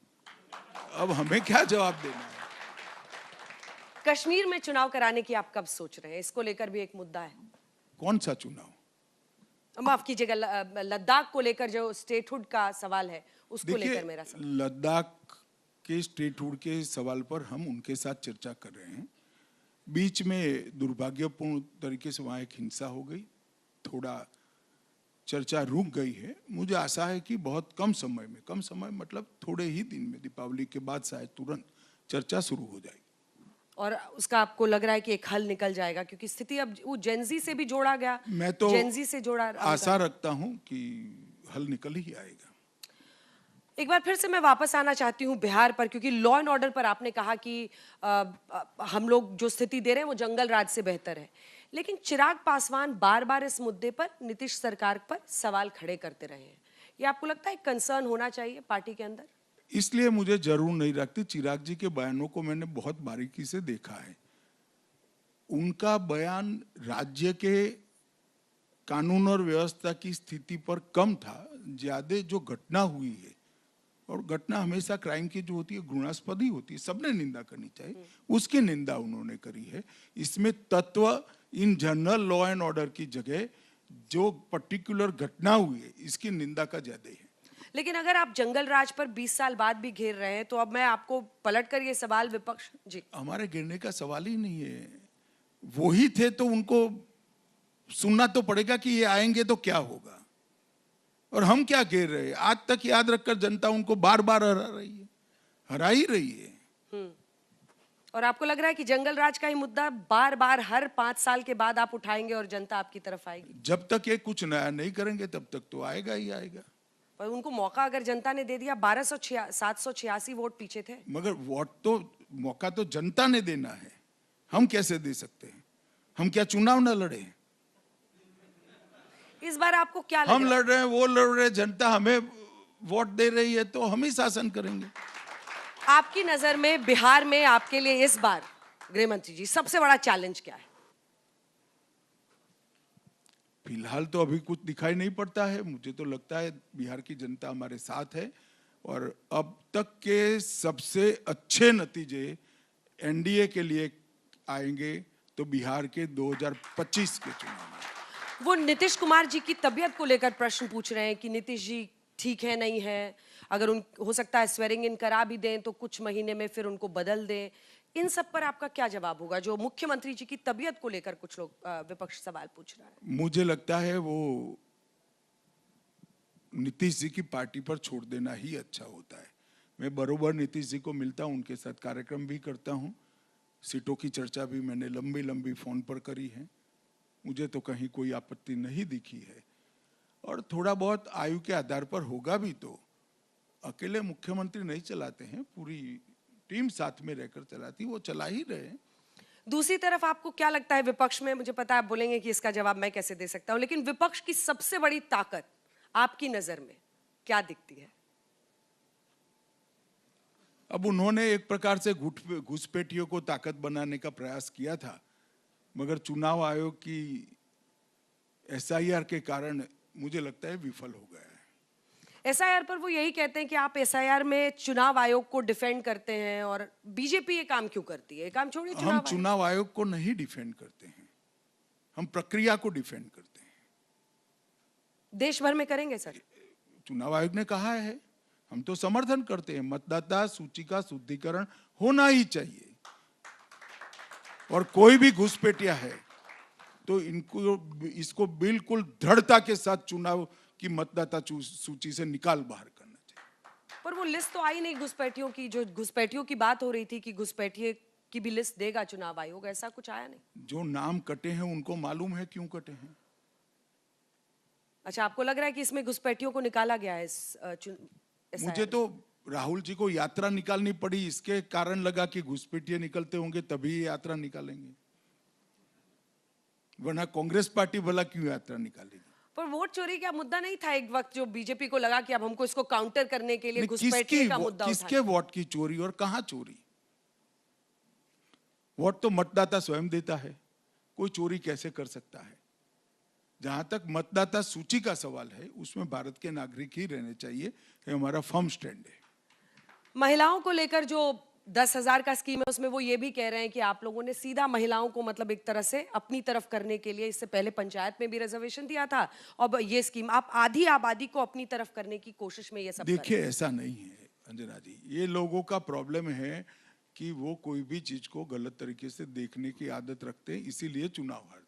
अब हमें क्या जवाब देना है? कश्मीर में चुनाव कराने की आप कब सोच रहे हैं? इसको लेकर भी एक मुद्दा है। कौन सा चुनाव? माफ कीजिएगा, लद्दाख को लेकर जो स्टेटहुड का सवाल है उसको लेकर मेरा सवाल। लद्दाख के स्टेटहुड के सवाल पर हम उनके साथ चर्चा कर रहे हैं। बीच में दुर्भाग्यपूर्ण तरीके से वहाँ एक हिंसा हो गई, थोड़ा चर्चा रुक गई है। मुझे आशा है कि बहुत कम समय मतलब थोड़े ही दिन में, दीपावली के बाद शायद तुरंत चर्चा शुरू हो जाएगी। और उसका आपको लग रहा है कि एक हल निकल जाएगा? क्योंकि स्थिति अब वो जेनजी से भी जोड़ा गया, मैं तो जेनजी से जोड़ा आशा रखता हूँ कि हल निकल ही आएगा। एक बार फिर से मैं वापस आना चाहती हूँ बिहार पर, क्योंकि लॉ एंड ऑर्डर पर आपने कहा कि हम लोग जो स्थिति दे रहे हैं वो जंगल राज से बेहतर है, लेकिन चिराग पासवान बार बार इस मुद्दे पर नीतीश सरकार पर सवाल खड़े करते रहे हैं। ये आपको लगता है कंसर्न होना चाहिए पार्टी के अंदर? इसलिए मुझे जरूर नहीं लगती। चिराग जी के बयानों को मैंने बहुत बारीकी से देखा है। उनका बयान राज्य के कानून और व्यवस्था की स्थिति पर कम था, ज्यादा जो घटना हुई है, और घटना हमेशा क्राइम की जो होती है घृणास्पद ही होती है, सबने निंदा करनी चाहिए, उसकी निंदा उन्होंने करी है। इसमें तत्व in general law and order की जगह जो पर्टिकुलर घटना हुई है इसकी निंदा का ज्यादा है। लेकिन अगर आप जंगल राज पर 20 साल बाद भी घेर रहे हैं, तो अब मैं आपको पलट कर ये सवाल विपक्ष जी हमारे गिरने का सवाल ही नहीं है। वो ही थे तो उनको सुनना तो पड़ेगा कि ये आएंगे तो क्या होगा, और हम क्या घेर रहे हैं। आज तक याद रखकर जनता उनको बार बार हरा ही रही है। और आपको लग रहा है कि जंगल राज का ही मुद्दा बार बार हर 5 साल के बाद आप उठाएंगे और जनता आपकी तरफ आएगी? जब तक ये कुछ नया नहीं करेंगे तब तक तो आएगा ही आएगा। पर उनको मौका अगर जनता ने दे दिया, 786 वोट पीछे थे। मगर वोट तो, मौका तो जनता ने देना है, हम कैसे दे सकते हैं? हम क्या चुनाव न लड़े? इस बार आपको क्या लग हम रहा है? लड़ रहे हैं, वो लड़ रहे हैं, जनता हमें वोट दे रही है तो हम ही शासन करेंगे। आपकी नजर में बिहार में आपके लिए इस बार गृह मंत्री जी सबसे बड़ा चैलेंज क्या है? फिलहाल तो अभी कुछ दिखाई नहीं पड़ता है। मुझे तो लगता है बिहार की जनता हमारे साथ है और अब तक के सबसे अच्छे नतीजे एनडीए के लिए आएंगे तो बिहार के 2025 के चुनाव में। वो नीतीश कुमार जी की तबीयत को लेकर प्रश्न पूछ रहे हैं कि नीतीश जी ठीक है नहीं है, अगर उन हो सकता है स्वेरिंग इन करा भी दें तो कुछ महीने में फिर उनको बदल दें। इन सब पर आपका क्या जवाब होगा, जो मुख्यमंत्री जी की तबीयत को लेकर कुछ लोग विपक्ष सवाल पूछ रहा है? मुझे लगता है वो नीतीश जी की पार्टी पर छोड़ देना ही अच्छा होता है। मैं बरोबर नीतीश जी को मिलता हूँ, उनके साथ कार्यक्रम भी करता हूँ, सीटों की चर्चा भी मैंने लंबी लंबी फोन पर करी है। मुझे तो कहीं कोई आपत्ति नहीं दिखी है और थोड़ा बहुत आयु के आधार पर होगा भी तो अकेले मुख्यमंत्री नहीं चलाते हैं, पूरी टीम साथ में रहकर चलाती, वो चला ही रहे। दूसरी तरफ आपको क्या लगता है विपक्ष में, मुझे पता है आप बोलेंगे कि इसका जवाब मैं कैसे दे सकता हूं, लेकिन विपक्ष की सबसे बड़ी ताकत आपकी नजर में क्या दिखती है? अब उन्होंने एक प्रकार से घुसपैठियों को ताकत बनाने का प्रयास किया था, मगर चुनाव आयोग की एसआईआर के कारण मुझे लगता है विफल हो गया है। एसआईआर पर वो यही कहते हैं कि आप एसआईआर में चुनाव आयोग को डिफेंड करते हैं और बीजेपी ये काम क्यों करती है? ये काम छोड़िए, हम चुनाव आयोग को नहीं डिफेंड करते हैं, हम प्रक्रिया को डिफेंड करते हैं। देश भर में करेंगे सर? चुनाव आयोग ने कहा है, हम तो समर्थन करते हैं, मतदाता सूची का शुद्धिकरण होना ही चाहिए और कोई भी घुसपैठिया है तो इसको बिल्कुल दृढ़ता के साथ चुनाव की मतदाता सूची से निकाल बाहर करना चाहिए। पर वो लिस्ट तो आई नहीं घुसपैठियों की, जो घुसपैठियों की बात हो रही थी कि घुसपैठिए की भी लिस्ट देगा चुनाव आयोग, ऐसा कुछ आया नहीं। जो नाम कटे हैं उनको मालूम है क्यों कटे हैं। अच्छा, आपको लग रहा है कि इसमें घुसपैठियों को निकाला गया है मुझे तो राहुल जी को यात्रा निकालनी पड़ी, इसके कारण लगा कि घुसपैठिए निकलते होंगे तभी यात्रा निकालेंगे, वरना कांग्रेस पार्टी भला क्यों यात्रा निकालेगी। पर वोट चोरी का मुद्दा नहीं था एक वक्त, जो बीजेपी को लगा कि अब हमको इसको काउंटर करने के लिए घुसपैठिए का मुद्दा किसके वोट की चोरी और कहां चोरी? वोट तो मतदाता स्वयं देता है, कोई चोरी कैसे कर सकता है? जहां तक मतदाता सूची का सवाल है उसमें भारत के नागरिक ही रहने चाहिए, ये हमारा फर्म स्टैंड है। महिलाओं को लेकर जो 10,000 का स्कीम है उसमें वो ये भी कह रहे हैं कि आप लोगों ने सीधा महिलाओं को मतलब एक तरह से अपनी तरफ करने के लिए, इससे पहले पंचायत में भी रिजर्वेशन दिया था, अब ये स्कीम आप आधी आबादी को अपनी तरफ करने की कोशिश में ये सब देखिए ऐसा नहीं है अंजना जी, ये लोगों का प्रॉब्लम है कि वो कोई भी चीज को गलत तरीके से देखने की आदत रखते हैं, इसीलिए चुनाव हारते।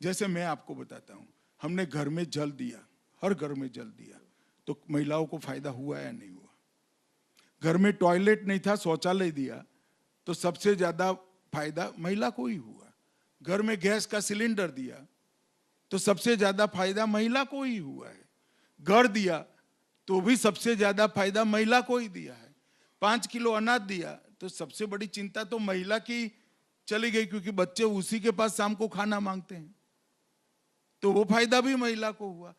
जैसे मैं आपको बताता हूँ, हमने घर में जल दिया, हर घर में जल दिया, तो महिलाओं को फायदा हुआ या नहीं हुआ? घर में टॉयलेट नहीं था, शौचालय दिया, तो सबसे ज्यादा फायदा महिला को ही हुआ। घर में गैस का सिलेंडर दिया तो सबसे ज्यादा फायदा महिला को ही हुआ है। घर दिया तो भी सबसे ज्यादा फायदा महिला को ही दिया है। 5 किलो अनाज दिया तो सबसे बड़ी चिंता तो महिला की चली गई, क्योंकि बच्चे उसी के पास शाम को खाना मांगते हैं, तो वो फायदा भी महिला को हुआ।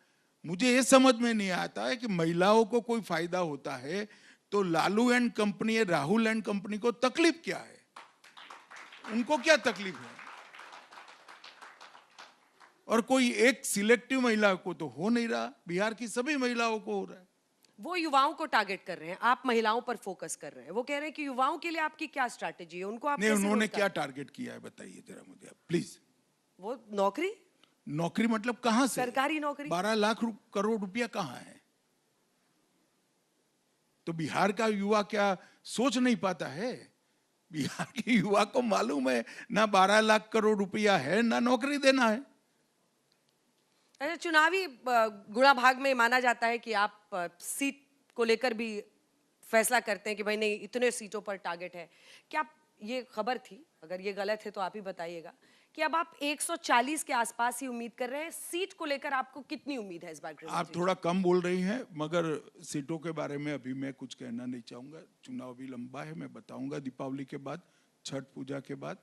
मुझे ये समझ में नहीं आता है कि महिलाओं को कोई फायदा होता है तो Lalu and company, Rahul and company को तकलीफ क्या है? उनको क्या तकलीफ है? और कोई एक सिलेक्टिव महिला को तो हो नहीं रहा, बिहार की सभी महिलाओं को हो रहा है। वो युवाओं को टारगेट कर रहे हैं, आप महिलाओं पर फोकस कर रहे हैं। वो कह रहे हैं कि युवाओं के लिए आपकी क्या स्ट्रैटेजी है, उनको आप नहीं, कैसे उन्होंने रोजगार- क्या टारगेट किया है बताइए जरा मुझे आप प्लीज। वो नौकरी, नौकरी मतलब कहां से? सरकारी नौकरी। 12 लाख करोड़ रुपया कहां है? तो बिहार का युवा क्या सोच नहीं पाता है? बिहार के युवा को मालूम है ना 12 लाख करोड़ रुपया है ना नौकरी देना है। अच्छा, चुनावी गुणा भाग में माना जाता है कि आप सीट को लेकर भी फैसला करते हैं कि भाई नहीं इतने सीटों पर टारगेट है। क्या ये खबर थी, अगर ये गलत है तो आप ही बताइएगा, कि अब आप 140 के आसपास ही उम्मीद कर रहे हैं? सीट को लेकर आपको कितनी उम्मीद है इस बार? आप थोड़ा कम बोल रही हैं, मगर सीटों के बारे में अभी मैं कुछ कहना नहीं चाहूंगा। चुनाव भी लंबा है, मैं बताऊंगा दीपावली के बाद, छठ पूजा के बाद।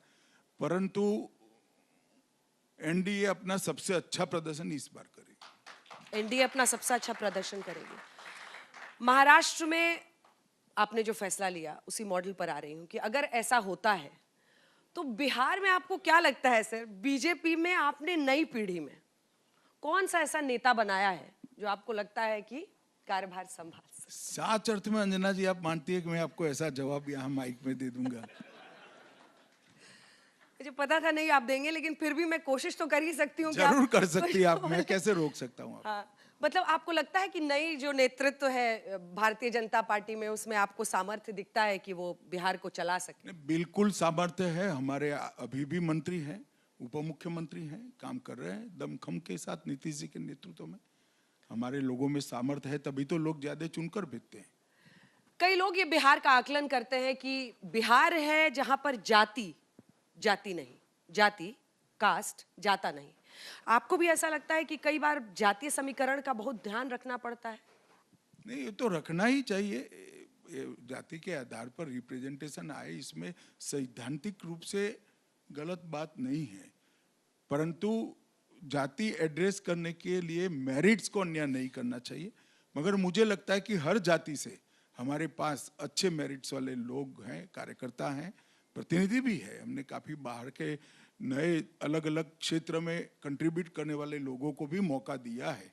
परंतु एनडीए अपना सबसे अच्छा प्रदर्शन इस बार करेगी। एनडीए अपना सबसे अच्छा प्रदर्शन करेगी। महाराष्ट्र में आपने जो फैसला लिया उसी मॉडल पर आ रही हूं कि अगर ऐसा होता है तो बिहार में आपको क्या लगता है सर? बीजेपी में आपने नई पीढ़ी में कौन सा ऐसा नेता बनाया है जो आपको लगता है कि कार्यभार संभाल सकता साच अर्थ में अंजना जी आप मानती है कि मैं आपको ऐसा जवाब यहाँ माइक में दे दूंगा? मुझे पता था नहीं आप देंगे, लेकिन फिर भी मैं कोशिश तो कर ही सकती हूँ कि आप जरूर कर सकती है आप, मैं कैसे रोक सकता हूँ आप? हाँ, मतलब आपको लगता है कि नई जो नेतृत्व है भारतीय जनता पार्टी में, उसमें आपको सामर्थ्य दिखता है कि वो बिहार को चला सके? बिल्कुल सामर्थ्य है। हमारे अभी भी मंत्री हैं, उप मुख्यमंत्री हैं, काम कर रहे हैं दमखम के साथ नीतीश जी के नेतृत्व में। हमारे लोगों में सामर्थ्य है, तभी तो लोग ज्यादा चुनकर भेजते हैं। कई लोग ये बिहार का आकलन करते हैं कि बिहार है जहां पर जाति नहीं, जाति कास्ट जाता नहीं। आपको भी ऐसा लगता है कि कई बार जातीय समीकरण का बहुत ध्यान रखना पड़ता है? नहीं, ये तो रखना ही चाहिए। जाति के आधार पर रिप्रेजेंटेशन आए, इसमें सैद्धांतिक रूप से गलत बात नहीं है, परंतु जाति एड्रेस करने के लिए मेरिट्स को अन्याय नहीं करना चाहिए। मगर मुझे लगता है कि हर जाति से हमारे पास अच्छे मेरिट्स वाले लोग हैं, कार्यकर्ता हैं, प्रतिनिधि भी है। हमने काफी बाहर के नए अलग अलग क्षेत्र में कंट्रीब्यूट करने वाले लोगों को भी मौका दिया है।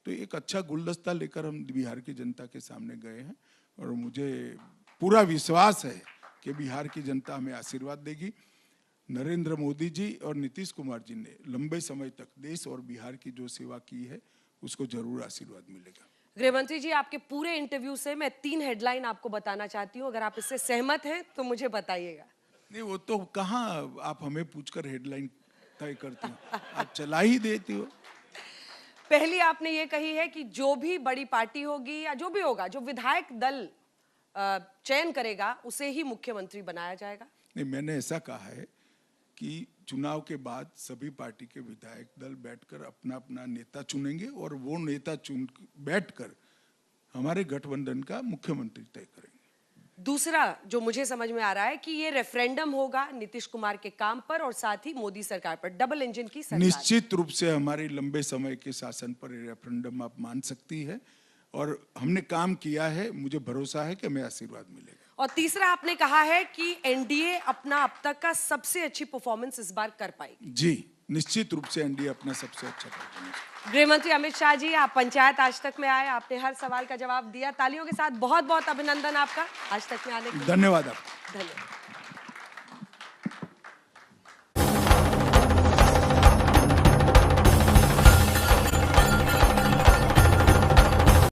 तो एक अच्छा गुलदस्ता लेकर हम बिहार की जनता के सामने गए हैं और मुझे पूरा विश्वास है कि बिहार की जनता हमें आशीर्वाद देगी। नरेंद्र मोदी जी और नीतीश कुमार जी ने लंबे समय तक देश और बिहार की जो सेवा की है उसको जरूर आशीर्वाद मिलेगा। गृहमंत्री जी, आपके पूरे इंटरव्यू से मैं 3 हेडलाइन आपको बताना चाहती हूँ, अगर आप इससे सहमत हैं तो मुझे बताइएगा। नहीं, वो तो कहाँ आप हमें पूछकर हेडलाइन तय करती हो, आप चला ही देती हो। पहली आपने ये कही है कि जो भी बड़ी पार्टी होगी या जो भी होगा, जो विधायक दल चयन करेगा उसे ही मुख्यमंत्री बनाया जाएगा। नहीं, मैंने ऐसा कहा है कि चुनाव के बाद सभी पार्टी के विधायक दल बैठकर अपना अपना नेता चुनेंगे और वो नेता चुन बैठकर हमारे गठबंधन का मुख्यमंत्री तय करेंगे। दूसरा जो मुझे समझ में आ रहा है कि ये रेफरेंडम होगा नीतीश कुमार के काम पर और साथ ही मोदी सरकार पर, डबल इंजन की सरकार। निश्चित रूप से हमारे लंबे समय के शासन पर रेफरेंडम आप मान सकती है और हमने काम किया है, मुझे भरोसा है कि हमें आशीर्वाद मिलेगा। और तीसरा आपने कहा है कि एनडीए अपना अब तक का सबसे अच्छी परफॉर्मेंस इस बार कर पाएगी। जी, निश्चित रूप से एनडीए अपना सबसे अच्छा परफॉर्मेंस। गृहमंत्री अमित शाह जी, आप पंचायत आज तक में आए, आपने हर सवाल का जवाब दिया। तालियों के साथ बहुत बहुत अभिनंदन आपका आज तक में आने के लिए। धन्यवाद आपका। धन्यवाद।